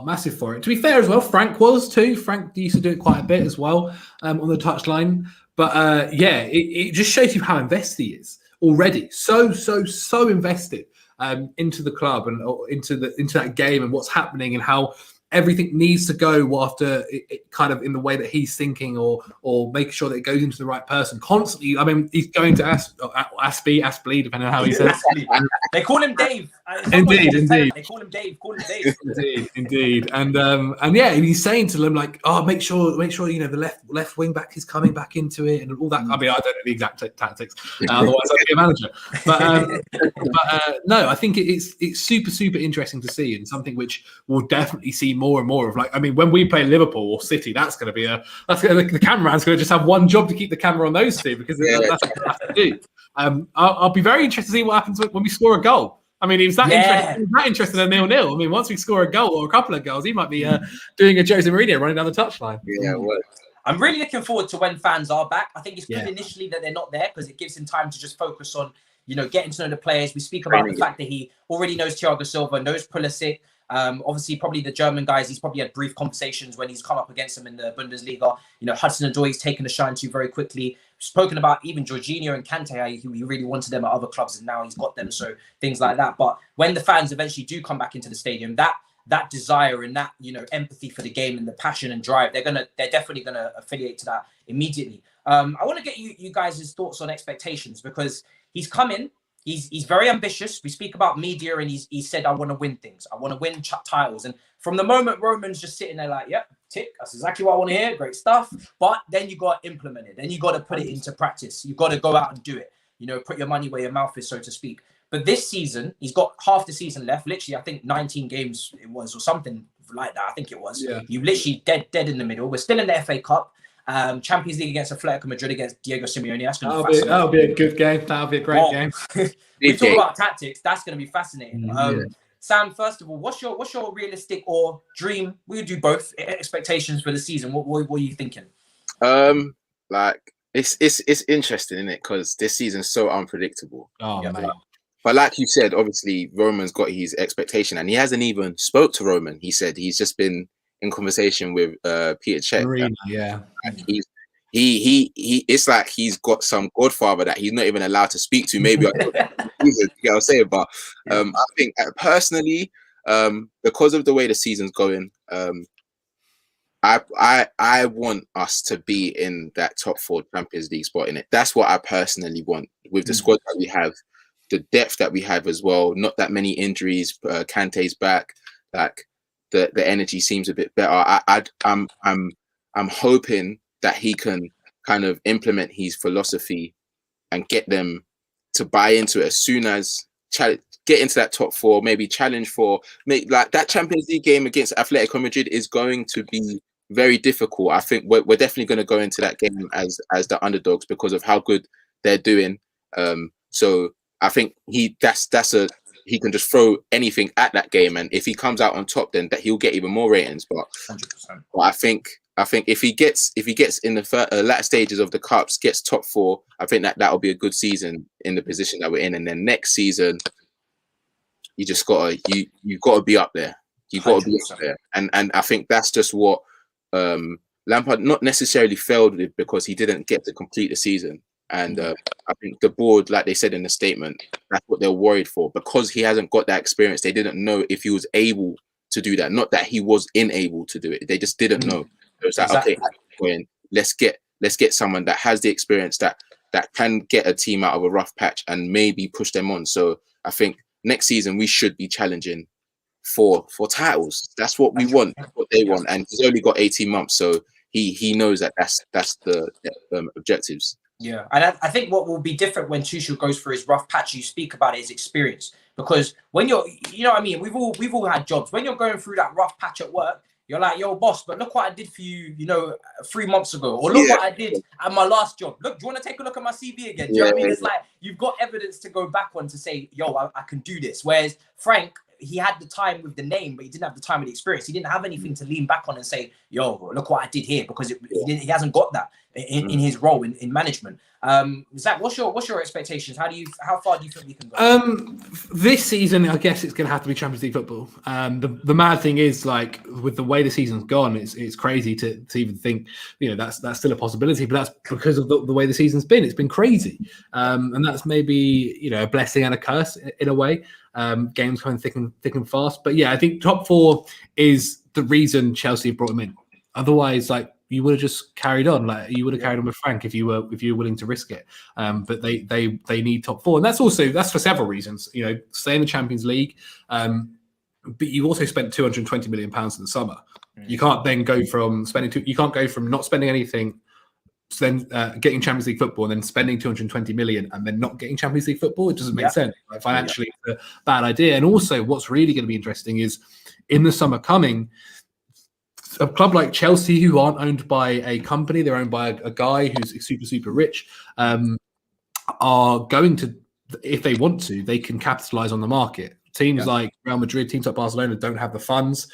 massive for it. To be fair as well, Frank was too. Frank used to do it quite a bit as well on the touchline. But it just shows you how invested he is already. So invested into the club and into that game and what's happening, and how everything needs to go after it kind of in the way that he's thinking, or making sure that it goes into the right person constantly. I mean, he's going to Aspie, depending on how he says. They call him Dave. Indeed. They call him Dave. Indeed. And yeah, he's saying to them like, oh, make sure you know the left wing back is coming back into it and all that. I mean, I don't know the exact tactics, otherwise I'd be a manager. But no, I think it's super interesting to see, and something which we'll definitely see more and more of. Like, I mean, when we play Liverpool or City, the cameraman's going to just have one job to keep the camera on those two, because that's what they have to do. I'll be very interested to see what happens when we score a goal. I mean, he was that interested in 0-0. I mean, once we score a goal or a couple of goals, he might be doing a Jose Mourinho running down the touchline. Yeah, well, I'm really looking forward to when fans are back. I think it's good initially that they're not there, because it gives him time to just focus on, you know, getting to know the players. We speak about the fact that he already knows Thiago Silva, knows Pulisic. Obviously, probably the German guys, he's probably had brief conversations when he's come up against them in the Bundesliga. You know, Hudson Odoi, he's taken a shine to very quickly. Spoken about even Jorginho and Kante, he really wanted them at other clubs, and now he's got them. So things like that. But when the fans eventually do come back into the stadium, that desire and that, you know, empathy for the game and the passion and drive, they're definitely gonna affiliate to that immediately. I want to get you guys' thoughts on expectations, because he's come in. He's very ambitious. We speak about media, and he said, I want to win things. I want to win titles. And from the moment Roman's just sitting there like, yep, tick, that's exactly what I want to hear. Great stuff. But then you got to implement it. Then you got to put it into practice. You got to go out and do it. You know, put your money where your mouth is, so to speak. But this season, he's got half the season left. Literally, I think 19 games it was, or something like that. I think it was. Yeah. You literally dead in the middle. We're still in the FA Cup. Champions League against Atletico Madrid against Diego Simeone. That'll be a good game. That'll be a great game. We talk about tactics. That's going to be fascinating. Sam, first of all, what's your realistic or dream? We'll do both. Expectations for the season. What are you thinking? Like it's interesting, isn't it? Because this season's so unpredictable. Oh man. But like you said, obviously Roman's got his expectation, and he hasn't even spoke to Roman. He said he's just been in conversation with Peter Cech. Yeah. He's he it's like he's got some godfather that he's not even allowed to speak to. Maybe you know what I'm saying, but I think personally, because of the way the season's going, I want us to be in that top 4 Champions League spot in it. That's what I personally want with the squad that we have, the depth that we have as well. Not that many injuries. Kante's back. Like the energy seems a bit better. I'm hoping that he can kind of implement his philosophy and get them to buy into it as soon as get into that top 4, maybe challenge for like that Champions League game against Atletico Madrid is going to be very difficult. I think we're definitely going to go into that game as the underdogs because of how good they're doing. So I think he can just throw anything at that game, and if he comes out on top, then that he'll get even more ratings. But 100%. I think if he gets in the latter stages of the cups, gets top 4, I think that'll be a good season in the position that we're in. And then next season, you just gotta be up there. You gotta 100%. Be up there. And I think that's just what Lampard not necessarily failed with because he didn't get to complete the season. And I think the board, like they said in the statement, that's what they're worried for. Because he hasn't got that experience, they didn't know if he was able to do that. Not that he was unable to do it. They just didn't know. It was like, exactly. Okay, let's get someone that has the experience that can get a team out of a rough patch and maybe push them on. So I think next season we should be challenging for titles. That's what we want. That's what they want. And he's only got 18 months, so he knows that's the objectives. Yeah, and I think what will be different when Tuchel goes through his rough patch, you speak about his experience. Because when you know what I mean, we've all had jobs. When you're going through that rough patch at work, you're like, yo, boss, but look what I did for you, 3 months ago. Or look what I did at my last job. Look, do you want to take a look at my CV again? Do you know what I mean? It's like, you've got evidence to go back on to say, yo, I can do this. Whereas Frank, he had the time with the name, but he didn't have the time with the experience. He didn't have anything to lean back on and say, yo, look what I did here, because he hasn't got that in his role in management. Zac, what's your expectations? How far do you think we can go? This season, I guess it's going to have to be Champions League football. The mad thing is, like, with the way the season's gone, it's crazy to even think, that's still a possibility. But that's because of the way the season's been. It's been crazy, and that's maybe a blessing and a curse in a way. Games kind of thick and fast. But yeah, I think top 4 is the reason Chelsea brought him in. Otherwise, like, you would have just carried on. Like, you would have carried on with Frank if you were willing to risk it. But they need top 4, and that's for several reasons. Stay in the Champions League, but you also spent £220 million in the summer. You can't then go from not spending anything, to then getting Champions League football, and then spending 220 million and then not getting Champions League football. It doesn't make sense. Like, financially, it's a bad idea. And also, what's really going to be interesting is in the summer coming, a club like Chelsea, who aren't owned by a company, they're owned by a guy who's super, super rich, are going to, if they want to, they can capitalize on the market. Teams like Real Madrid, teams like Barcelona don't have the funds.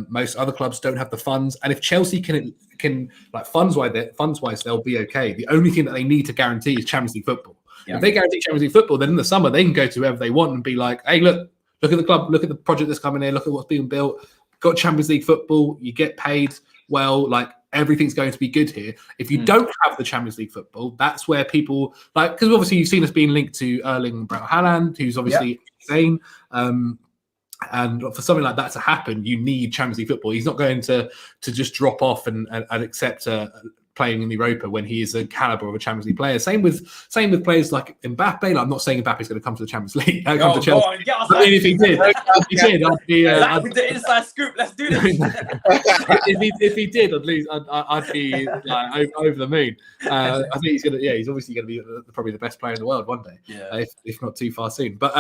Most other clubs don't have the funds. And if Chelsea can like funds-wise, they'll be okay. The only thing that they need to guarantee is Champions League football. Yeah. If they guarantee Champions League football, then in the summer they can go to whoever they want and be like, hey, look at the club, look at the project that's coming in, look at what's being built. Got Champions League football, you get paid well, like, everything's going to be good here. If you don't have the Champions League football, that's where people, like, because obviously you've seen us being linked to Erling Braut Haaland, who's obviously insane. And for something like that to happen, you need Champions League football. He's not going to just drop off and accept playing in Europa when he is a caliber of a Champions League player. Same with players like Mbappe. Like, I'm not saying Mbappe's going to come to the Champions League. Come to Chelsea. I mean, if he did, I'd be with the inside scoop. Let's do this. if he did, at least I'd be like over the moon. I think he's gonna. Yeah, he's obviously going to be probably the best player in the world one day. Yeah. If not too far soon. But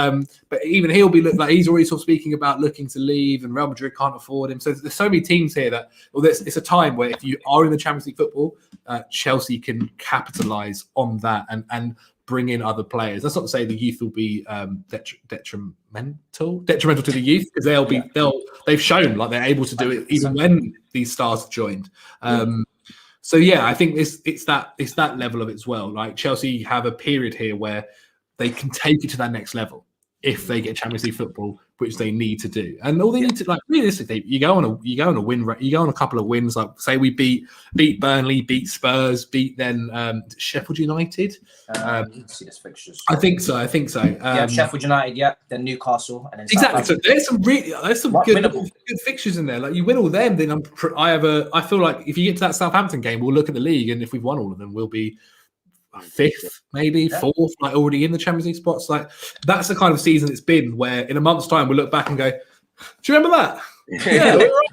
even he'll be like, he's already sort of speaking about looking to leave, and Real Madrid can't afford him. So there's so many teams here that it's a time where if you are in the Champions League football, Chelsea can capitalize on that and bring in other players. That's not to say the youth will be detrimental to the youth, because they've shown like they're able to do it even when these stars have joined. So yeah, I think it's that level of it as well. Like, Chelsea have a period here where they can take it to that next level. if they get Champions League football, which they need to do. And all they need to, like, realistically, you go on a couple of wins. Like, say we beat Burnley, beat Spurs, beat then Sheffield United. Let's see this fixtures. I think so. Sheffield United, then Newcastle, and then exactly. So there's some good fixtures in there. Like, you win all them, then I feel like if you get to that Southampton game, we'll look at the league, and if we've won all of them, we'll be fifth, maybe fourth, like already in the Champions League spots. Like, that's the kind of season it's been, where in a month's time we'll look back and go, do you remember that?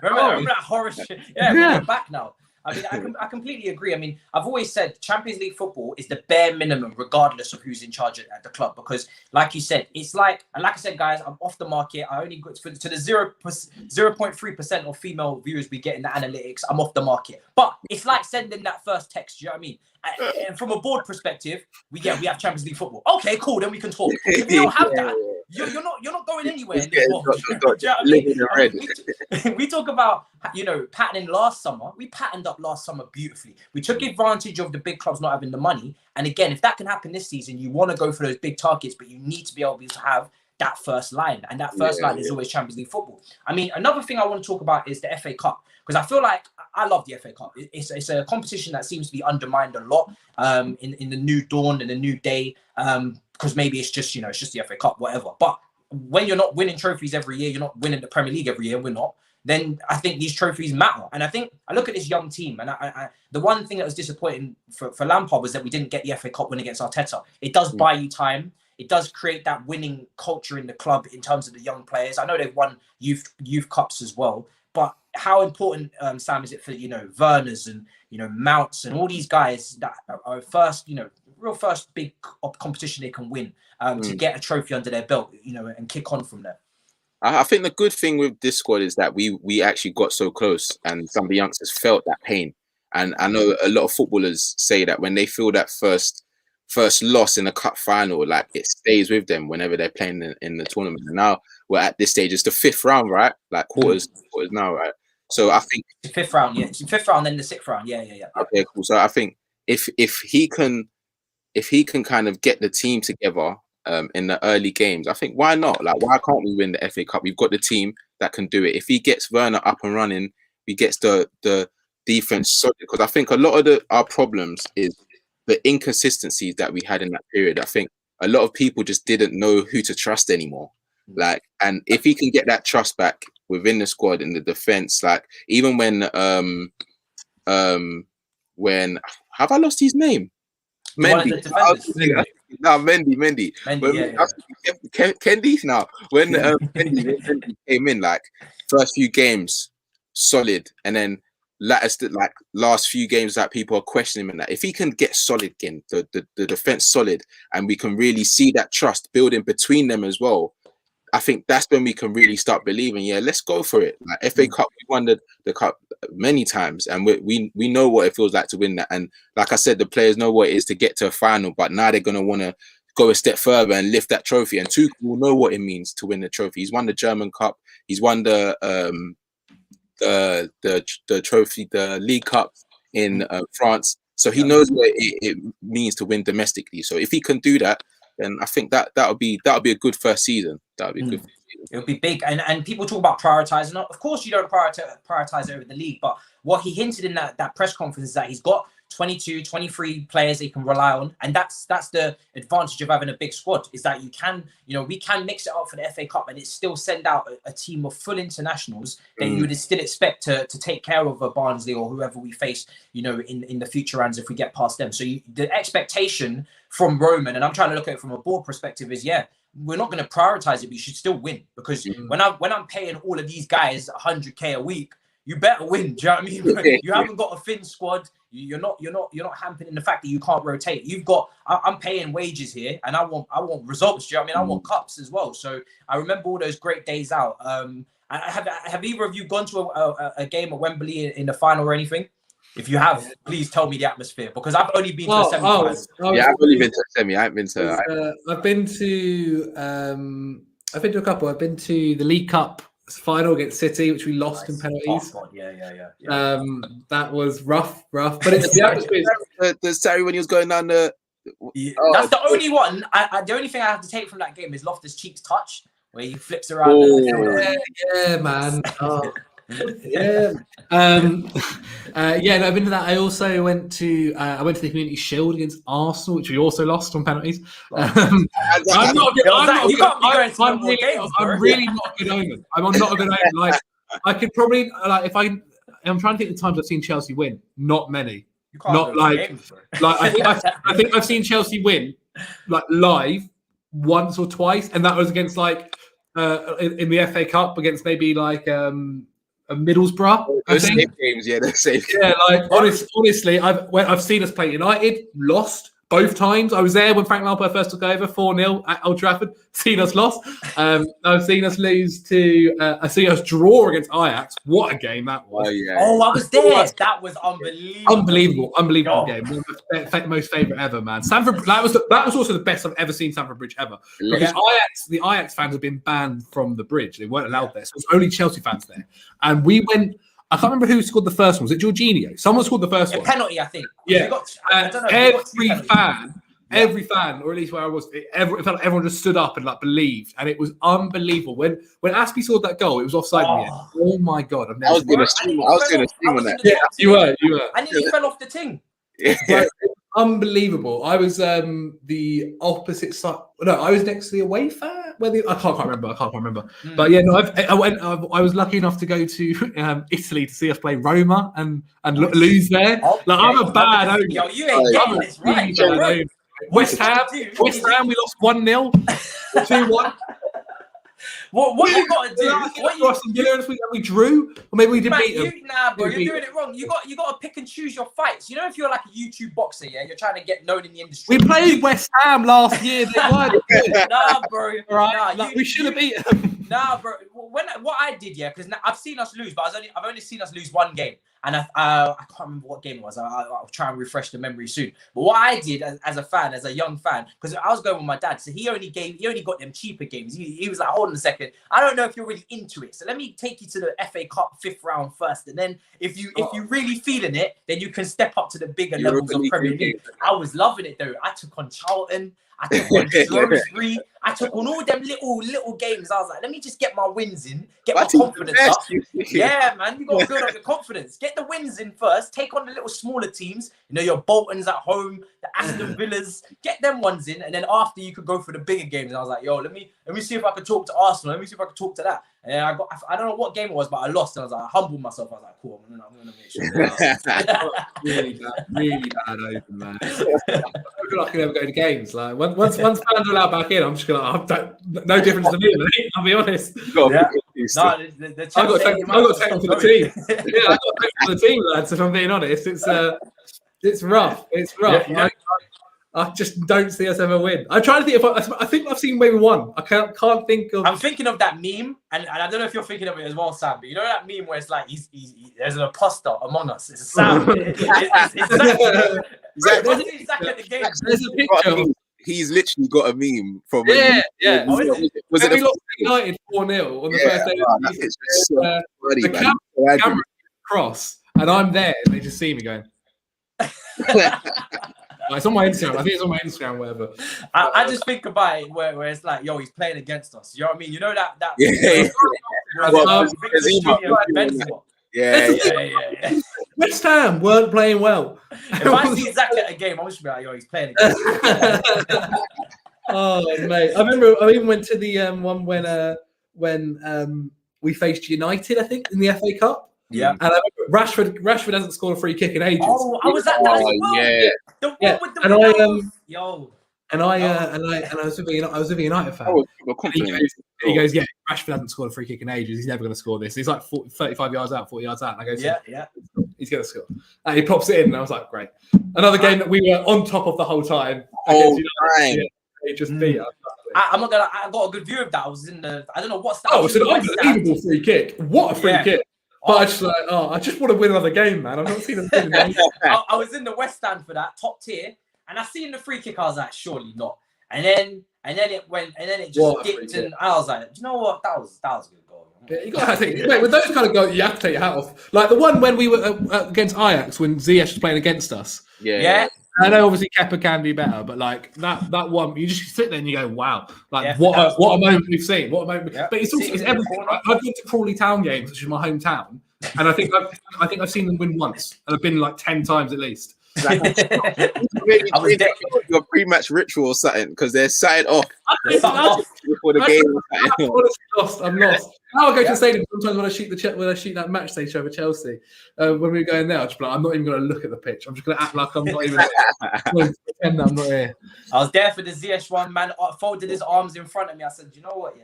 Remember that horror shit? We're back now. I mean, I completely agree. I mean, I've always said Champions League football is the bare minimum, regardless of who's in charge at the club. Because, like you said, it's like I said, guys, I'm off the market. I only got to the 0.3% of female viewers we get in the analytics. I'm off the market. But it's like sending that first text. Do you know what I mean? And from a board perspective, we have Champions League football. Okay, cool. Then we can talk. If you don't have that, you're not going anywhere. In this world. Do you know what I mean? We talk about, patterning last summer. We patterned up last summer beautifully. We took advantage of the big clubs not having the money. And again, if that can happen this season, you want to go for those big targets, but you need to be able to have that first line. And that first line is always Champions League football. I mean, another thing I want to talk about is the FA Cup, because I feel like I love the FA Cup. It's a competition that seems to be undermined a lot in the new dawn and the new day, because maybe it's just the FA Cup, whatever. But when you're not winning trophies every year, you're not winning the Premier League every year, we're not, then I think these trophies matter. And I think I look at this young team, and the one thing that was disappointing for Lampard was that we didn't get the FA Cup win against Arteta. It does buy you time. It does create that winning culture in the club in terms of the young players. I know they've won youth cups as well, but how important, Sam, is it for Werners and Mounts and all these guys that are first big competition they can win to get a trophy under their belt, and kick on from there. I think the good thing with this squad is that we actually got so close, and some of the youngsters felt that pain. And I know a lot of footballers say that when they feel that first loss in a cup final, like, it stays with them whenever they're playing in the tournament. And now we're at this stage. It's the fifth round, right? Like quarters now, right? So I think the fifth round, it's the fifth round, then the sixth round. Yeah. Okay, cool. So I think if he can kind of get the team together in the early games, I think why not? Like, why can't we win the FA Cup? We've got the team that can do it. If he gets Werner up and running, he gets the defense solid. Because I think a lot of our problems is the inconsistencies that we had in that period. I think a lot of people just didn't know who to trust anymore. Like, and if he can get that trust back within the squad in the defense, like, even when have I lost his name? Mendy. Mendy. Kendi now. When Mendy came in, like, first few games solid, and then last few games that people are questioning him, and that if he can get solid again, the defense solid, and we can really see that trust building between them as well, I think that's when we can really start believing, let's go for it. Like, FA Cup, we won the cup many times, and we know what it feels like to win that. And like I said, the players know what it is to get to a final, but now they're going to want to go a step further and lift that trophy. And Tuchel will know what it means to win the trophy. He's won the German Cup. He's won the trophy, the League Cup in France. So he knows what it means to win domestically. So if he can do that, then I think that'll be a good first season. That'll be good. It'll be big, and people talk about prioritizing. Of course, you don't prioritize over the league, but what he hinted in that press conference is that he's got 22, 23 players he can rely on, and that's the advantage of having a big squad, is that we can mix it up for the FA Cup and it still send out a team of full internationals that you would still expect to take care of a Barnsley or whoever we face, in the future rounds if we get past them. So the expectation from Roman, and I'm trying to look at it from a board perspective, is we're not going to prioritize it, but you should still win, because when I'm paying all of these guys 100k a week, you better win. Do you know what I mean? You haven't got a thin squad. You're not hampered in the fact that you can't rotate. I'm paying wages here, and I want results. Do you know what I mean? I want cups as well. So I remember all those great days out. Have either of you gone to a game at Wembley in the final or anything? If you have, please tell me the atmosphere, because I've only been to the semi-finals. I've only been to a semi. I haven't been to. I've been to a couple. I've been to the League Cup final against City, which we lost in penalties. Oh, God. Yeah. That was rough, but it's the atmosphere. The Saturday when he was going down the That's the only one. The only thing I have to take from that game is Loftus-Cheek's touch, where he flips around. Yeah, man. Oh. Yeah. No, I've been to that. I also went to the Community Shield against Arsenal, which we also lost on penalties. I'm really not a good omen. I'm not a good omen. Like I could probably I'm trying to think of the times I've seen Chelsea win. Not many. Not like I think I've seen Chelsea win like live once or twice, and that was against like in the FA Cup against maybe like Middlesbrough. They're safe games, they're safe. Yeah, like honestly, I've seen us play United, lost both times. I was there when Frank Lampard first took over, 4-0 at Old Trafford. Seen us lost. I've seen us lose to. I've seen us draw against Ajax. What a game that was! Oh, I was there. That was unbelievable. Unbelievable game. Most favourite ever, man. Stamford. That was also the best I've ever seen Stamford Bridge ever. Because the Ajax fans have been banned from the bridge. They weren't allowed there. So it was only Chelsea fans there. And we went. I can't remember who scored the first one. Was it Jorginho? Someone scored the first one. Penalty, I think. Yeah. I don't know, every fan, or at least where I was, it felt like everyone just stood up and like believed, and it was unbelievable. When Aspie scored that goal, it was offside in the end. Oh my god! I was going to stream on that. Yeah, you were. I nearly fell off the thing. Yeah. Unbelievable. I was the opposite side. No, I was next to the away fan. I can't remember. But yeah, no, I was lucky enough to go to Italy to see us play Roma and lose there. Okay. Like I'm a bad owner. Yo, you ain't getting this right. West Ham, we lost 1-0, 2-1. What you got to do? We drew, or maybe we didn't beat them. Nah, bro, you're doing it wrong. You got to pick and choose your fights. You know, if you're like a YouTube boxer, you're trying to get known in the industry. We played West Ham last year. They weren't good. Nah, bro. Right? Nah, we should have beaten them. Nah, bro. What I did, because I've seen us lose, but I've only seen us lose one game. And I can't remember what game it was. I'll try and refresh the memory soon. But what I did as a young fan, because I was going with my dad, so he only got them cheaper games. He was like, hold on a second, I don't know if you're really into it, so let me take you to the FA Cup 5th round first, and then if you really feeling it, then you can step up to the bigger levels of Premier League. I was loving it though. I took on Charlton. I took on Shrewsbury. I took on all them little games. I was like, let me just get my wins in, get my confidence up. Yeah, man, you got to build up your confidence. Get the wins in first. Take on the little smaller teams. You know, your Boltons at home, the Aston Villas. Get them ones in, and then after you could go for the bigger games. And I was like, yo, let me see if I could talk to Arsenal. Let me see if I could talk to that. And I don't know what game it was, but I lost. And I was like, I humbled myself. I was like, cool, I'm gonna make sure. really bad open, man. I feel like I can never go to games. Like once fans are allowed back in, I'm just gonna no difference to me, mate. I'll be honest. I got to take them for the team. Yeah, I got to take them for the team, lads. If I'm being honest, it's rough. It's rough. Yeah. I just don't see us ever win. I'm trying to think I think I've seen maybe one. I can't think of. I'm thinking of that meme, and I don't know if you're thinking of it as well, Sam. But you know that meme where it's like there's an imposter among us. It's Sam. It's Zac at the game. There's a picture. He's literally got a meme from Was it the United 4-0 on the first day? The camera cross, and I'm there, and they just see me going. It's on my Instagram. I think it's on my Instagram, whatever. I just think about it where it's like, yo, he's playing against us. You know what I mean? You know that. Yeah. West Ham weren't playing well. If I see Zac at a game, I'm just be like, yo, he's playing against us. Oh, mate. I even went to the one when we faced United, I think, in the FA Cup. Yeah, and I remember Rashford hasn't scored a free kick in ages. Oh, I was at that as well. Yeah, the one with the I was with a United fan. He goes, yeah, Rashford hasn't scored a free kick in ages. He's never going to score this. He's like 35 yards out, 40 yards out. And I go, yeah, he's going to score. And he pops it in, and I was like, great. Another game that we were on top of the whole time. He just beat us. I'm not gonna. I got a good view of that. I was in the. I don't know what's that. Oh, it's an unbelievable free kick. What a free kick! But I just want to win another game, man. I've not seen them win. I was in the West Stand for that top tier, and I seen the free kick. I was like, surely not. And then it went, and then it just dipped, and I was like, do you know what? That was a good goal. Yeah, you got to take it. Mate, with those kind of goals, you have to take your hat off. Like the one when we were against Ajax, when Ziyech was playing against us. Yeah. I know obviously Kepa can do better, but like that one, you just sit there and you go, wow, like what a moment we've seen. What a moment! Yeah. But it's also everything. I've been to Crawley Town games, which is my hometown, and I think I've seen them win once, and I've been like 10 times at least. Maybe your pre-match ritual or something because they're signed off before the game. I'm lost. Now I go to the stadium sometimes when I shoot that match day show with Chelsea. When we were going there, I'm just like, I'm not even going to look at the pitch. I'm just going to act like I'm not even pretend that I'm not here. I was there for the ZS one, man. Folded his arms in front of me. I said, you know what?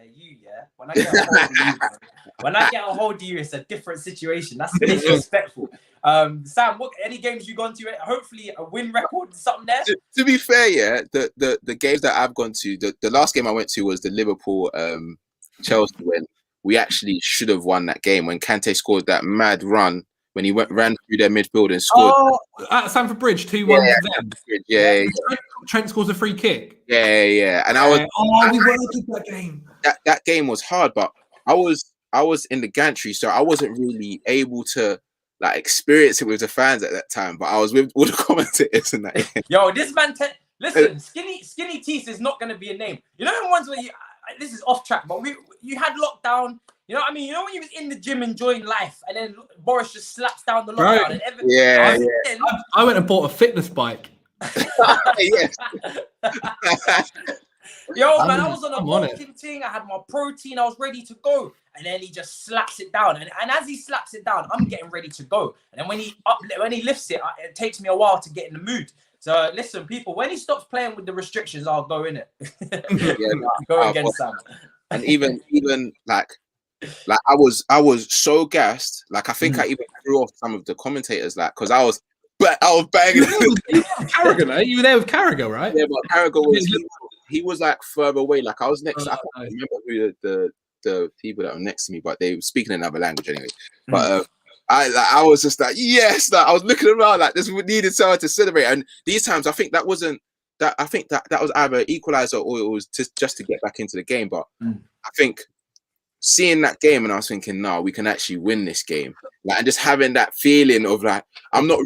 When I get a hold of you, it's a different situation. That's disrespectful. Sam, any games you gone to? Hopefully a win record, something there. To be fair, yeah, the games that I've gone to, the last game I went to was the Liverpool Chelsea when we actually should have won that game when Kante scored that mad run when he ran through their midfield and scored. Oh, at Stamford Bridge, 2-1 to them. Yeah. Trent scores a free kick. Yeah. And we were good that game. That game was hard, but I was in the gantry, so I wasn't really able to like experience it with the fans at that time. But I was with all the commentators and that. Yo, this man, listen, Skinny Teeth is not going to be a name. You know the ones where this is off track, but you had lockdown. You know what I mean? You know when you was in the gym enjoying life, and then Boris just slaps down the lockdown. Right. And I went and bought a fitness bike. Yes. Yo, man, I was on a bulking thing. I had my protein. I was ready to go. And then he just slaps it down. And as he slaps it down, I'm getting ready to go. And then when he lifts it, it takes me a while to get in the mood. So listen, people, when he stops playing with the restrictions, I'll go in it. Go against Sam. And even like I was so gassed. Like I think I even threw off some of the commentators, like because I was banging. Carragher, eh? You were there with Carragher, right? Yeah, but Carragher was like further away. Like I was next. I can't remember who the people that were next to me, but they were speaking another language anyway. But I was just like, yes. Like, I was looking around like this. We needed someone to celebrate. And these times, I think that wasn't that. I think that was either equalizer or it was just to get back into the game. But I think seeing that game and I was thinking, no, we can actually win this game. Like, and just having that feeling of like, I'm not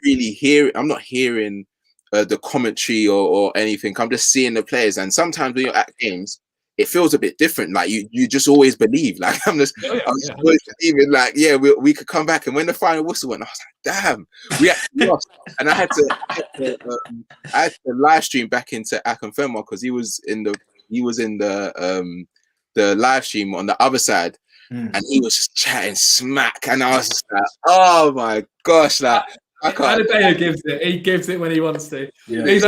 hearing the commentary or anything. I'm just seeing the players. And sometimes when you're at games, it feels a bit different. Like you just always believe. Like I'm just always believing. Like we could come back. And when the final whistle went, I was like, damn, we actually lost. And I had to live stream back into Akinfenwa because he was in the live stream on the other side, and he was just chatting smack. And I was just like, oh my gosh, like. Odoi gives it. He gives it when he wants to. Yeah. He's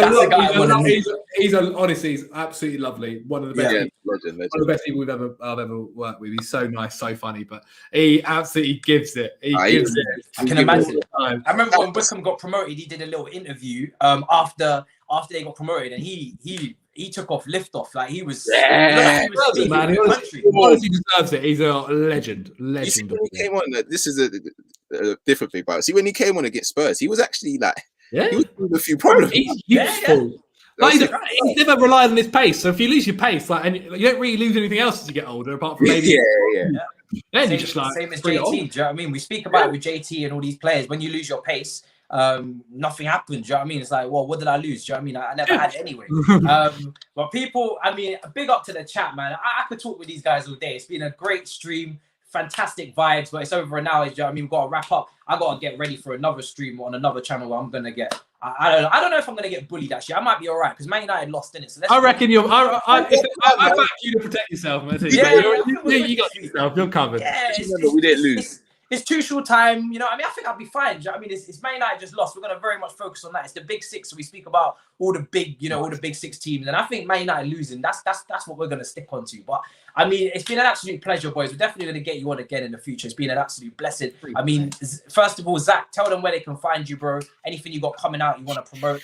honestly, he's absolutely lovely. One of the best. Legend. One of the best people I've ever worked with. He's so nice, so funny, but he absolutely gives it. He gives it. I can imagine. I remember when Wickham got promoted, he did a little interview after they got promoted, and he took off liftoff like he was. Yeah, he honestly deserves it. He's a legend. You see, when he came on, this is a different thing, but see when he came on against Spurs, he was actually like, he was doing a few problems. He's useful. Like, he's never relied on his pace. So if you lose your pace, like, and you don't really lose anything else as you get older, apart from maybe. Then you just like same as JT. Do you know what I mean? We speak about it with JT and all these players. When you lose your pace, nothing happens. Do you know what I mean? It's like, well, what did I lose? Do you know what I mean? I never had it anyway. But people, I mean, big up to the chat, man. I could talk with these guys all day. It's been a great stream. Fantastic vibes, but it's over an hour. You know what I mean? We've got to wrap up. I got to get ready for another stream on another channel where I'm going to get, I don't know if I'm going to get bullied, actually. I might be all right because Man United lost in it. So I reckon you're, I back you to protect yourself, man. You got yourself. You're covered. Yeah, we didn't lose. It's Tuchel time, you know what I mean? I think I'll be fine. Do you know what I mean? It's Man United just lost. We're going to very much focus on that. It's the big six. So we speak about all the big, all the big six teams. And I think Man United losing, that's what we're going to stick on to. But, I mean, it's been an absolute pleasure, boys. We're definitely going to get you on again in the future. It's been an absolute blessing. I mean, first of all, Zac, tell them where they can find you, bro. Anything you got coming out you want to promote?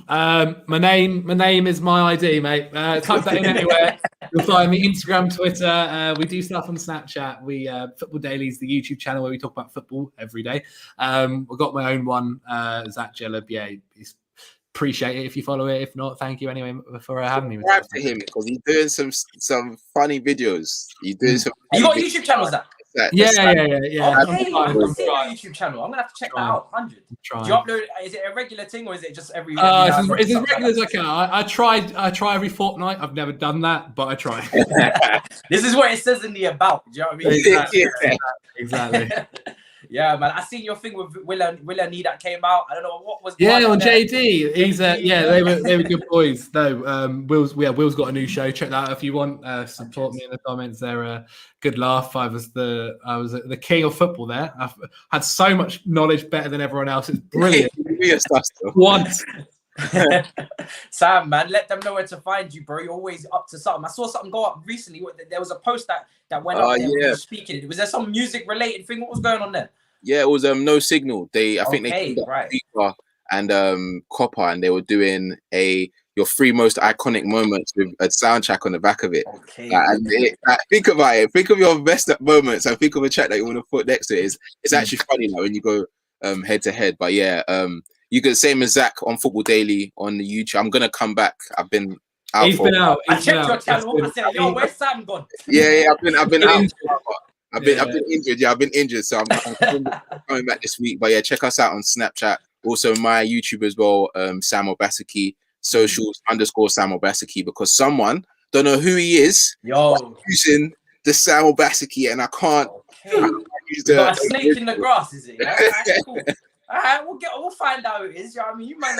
My name is my ID, mate. Type that in anywhere. You'll find me Instagram, Twitter. We do stuff on Snapchat. We Football Dailies, the YouTube channel where we talk about football every day. We've got my own one, Zac Djellab. Yeah, appreciate it if you follow it. If not, thank you anyway for having me. Subscribe to him because he's doing some funny videos. He's doing some. You got YouTube channels, Zac? Yeah. Okay, I'm I've seen your trying. YouTube channel. I'm gonna have to check that out. 100. Do Trying. you upload? Is it a regular thing or is it just every? It's as regular as I can. I try every fortnight. I've never done that, but I try. This is what it says in the about. Do you know what I mean? Exactly. Yeah, man. I seen your thing with Willa Nee that came out. I don't know what was. On JD. He's they were good boys. No, Will's got a new show. Check that out if you want. Support me in the comments. They're a good laugh. I was the king of football there. I've had so much knowledge, better than everyone else. It's brilliant. Once. Sam, man, let them know where to find you, bro. You're always up to something. I saw something go up recently. There was a post that went up there when you were speaking. Was there some music related thing? What was going on there? Yeah, it was No Signal. I think they came up and Copper, and they were doing your 3 most iconic moments with a soundtrack on the back of it. Okay. Think about it. Think of your best moments and think of a track that you want to put next to it. It's actually funny now when you go head to head. But yeah, you can same as Zac on Football Daily on the YouTube. I'm gonna come back. I've been out. He's been out. I checked your channel. I said, "Yo, where's Sam gone?" Yeah. I've been out. I've been injured. Yeah, I've been injured. So I'm coming back this week. But yeah, check us out on Snapchat. Also my YouTube as well. Sam Obaseki. Socials _Sam Obaseki, because someone don't know who he is. Using the Sam Obaseki, and I can't. Use got a snake in the grass, is it? Yeah? Right, cool. All right, we'll find out who it is. You know what I mean? You man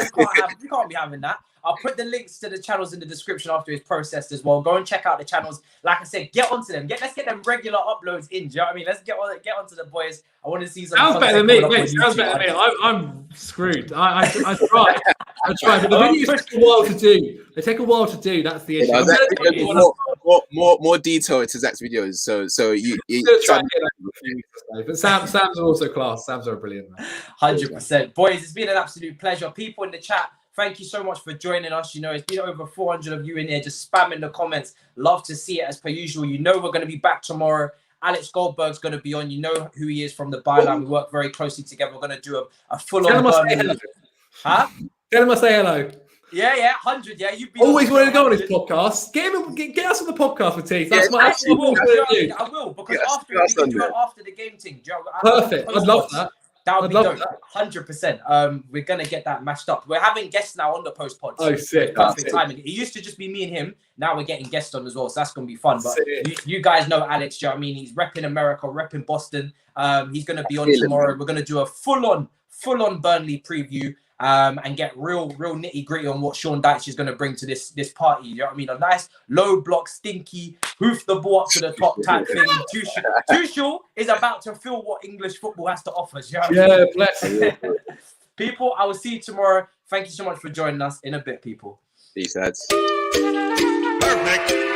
can't be having that. I'll put the links to the channels in the description after it's processed as well. Go and check out the channels. Like I said, get onto them. Let's get them regular uploads in. Do you know what I mean? Let's get onto the boys. I want to see some. Sounds better than me, mate. Sounds better than me. I'm screwed. I try. But the videos take a while to do. They take a while to do. That's the issue. More detail to Zac's videos. So you try. But Sam's are also class. Sam's are brilliant. 100%. Boys, it's been an absolute pleasure. People in the chat, thank you so much for joining us. You know, it's been over 400 of you in here just spamming the comments. Love to see it as per usual. You know, we're going to be back tomorrow. Alex Goldberg's going to be on. You know who he is from the Byline. We work very closely together. We're going to do a full-on... Huh? Tell him I say hello. Yeah, 100. Yeah, you've been always wanted to go on his podcast. Get us on the podcast with T. That's my I will, because after the game thing. Perfect. I'd love that. That would be dope. 100%. We're gonna get that mashed up. We're having guests now on the post pod. Oh, sick! Perfect timing. It used to just be me and him. Now we're getting guests on as well, so that's gonna be fun. But you guys know Alex. Do you know what I mean? He's repping America, repping Boston. He's gonna be on tomorrow. We're gonna do a full on Burnley preview. And get real nitty gritty on what Sean Dyche is going to bring to this party. You know what I mean? A nice low block, stinky, hoof the ball up to the top type thing. Tuchel is about to feel what English football has to offer. You know what I mean? Bless. People, I will see you tomorrow. Thank you so much for joining us. In a bit, people. Peace, lads. Perfect.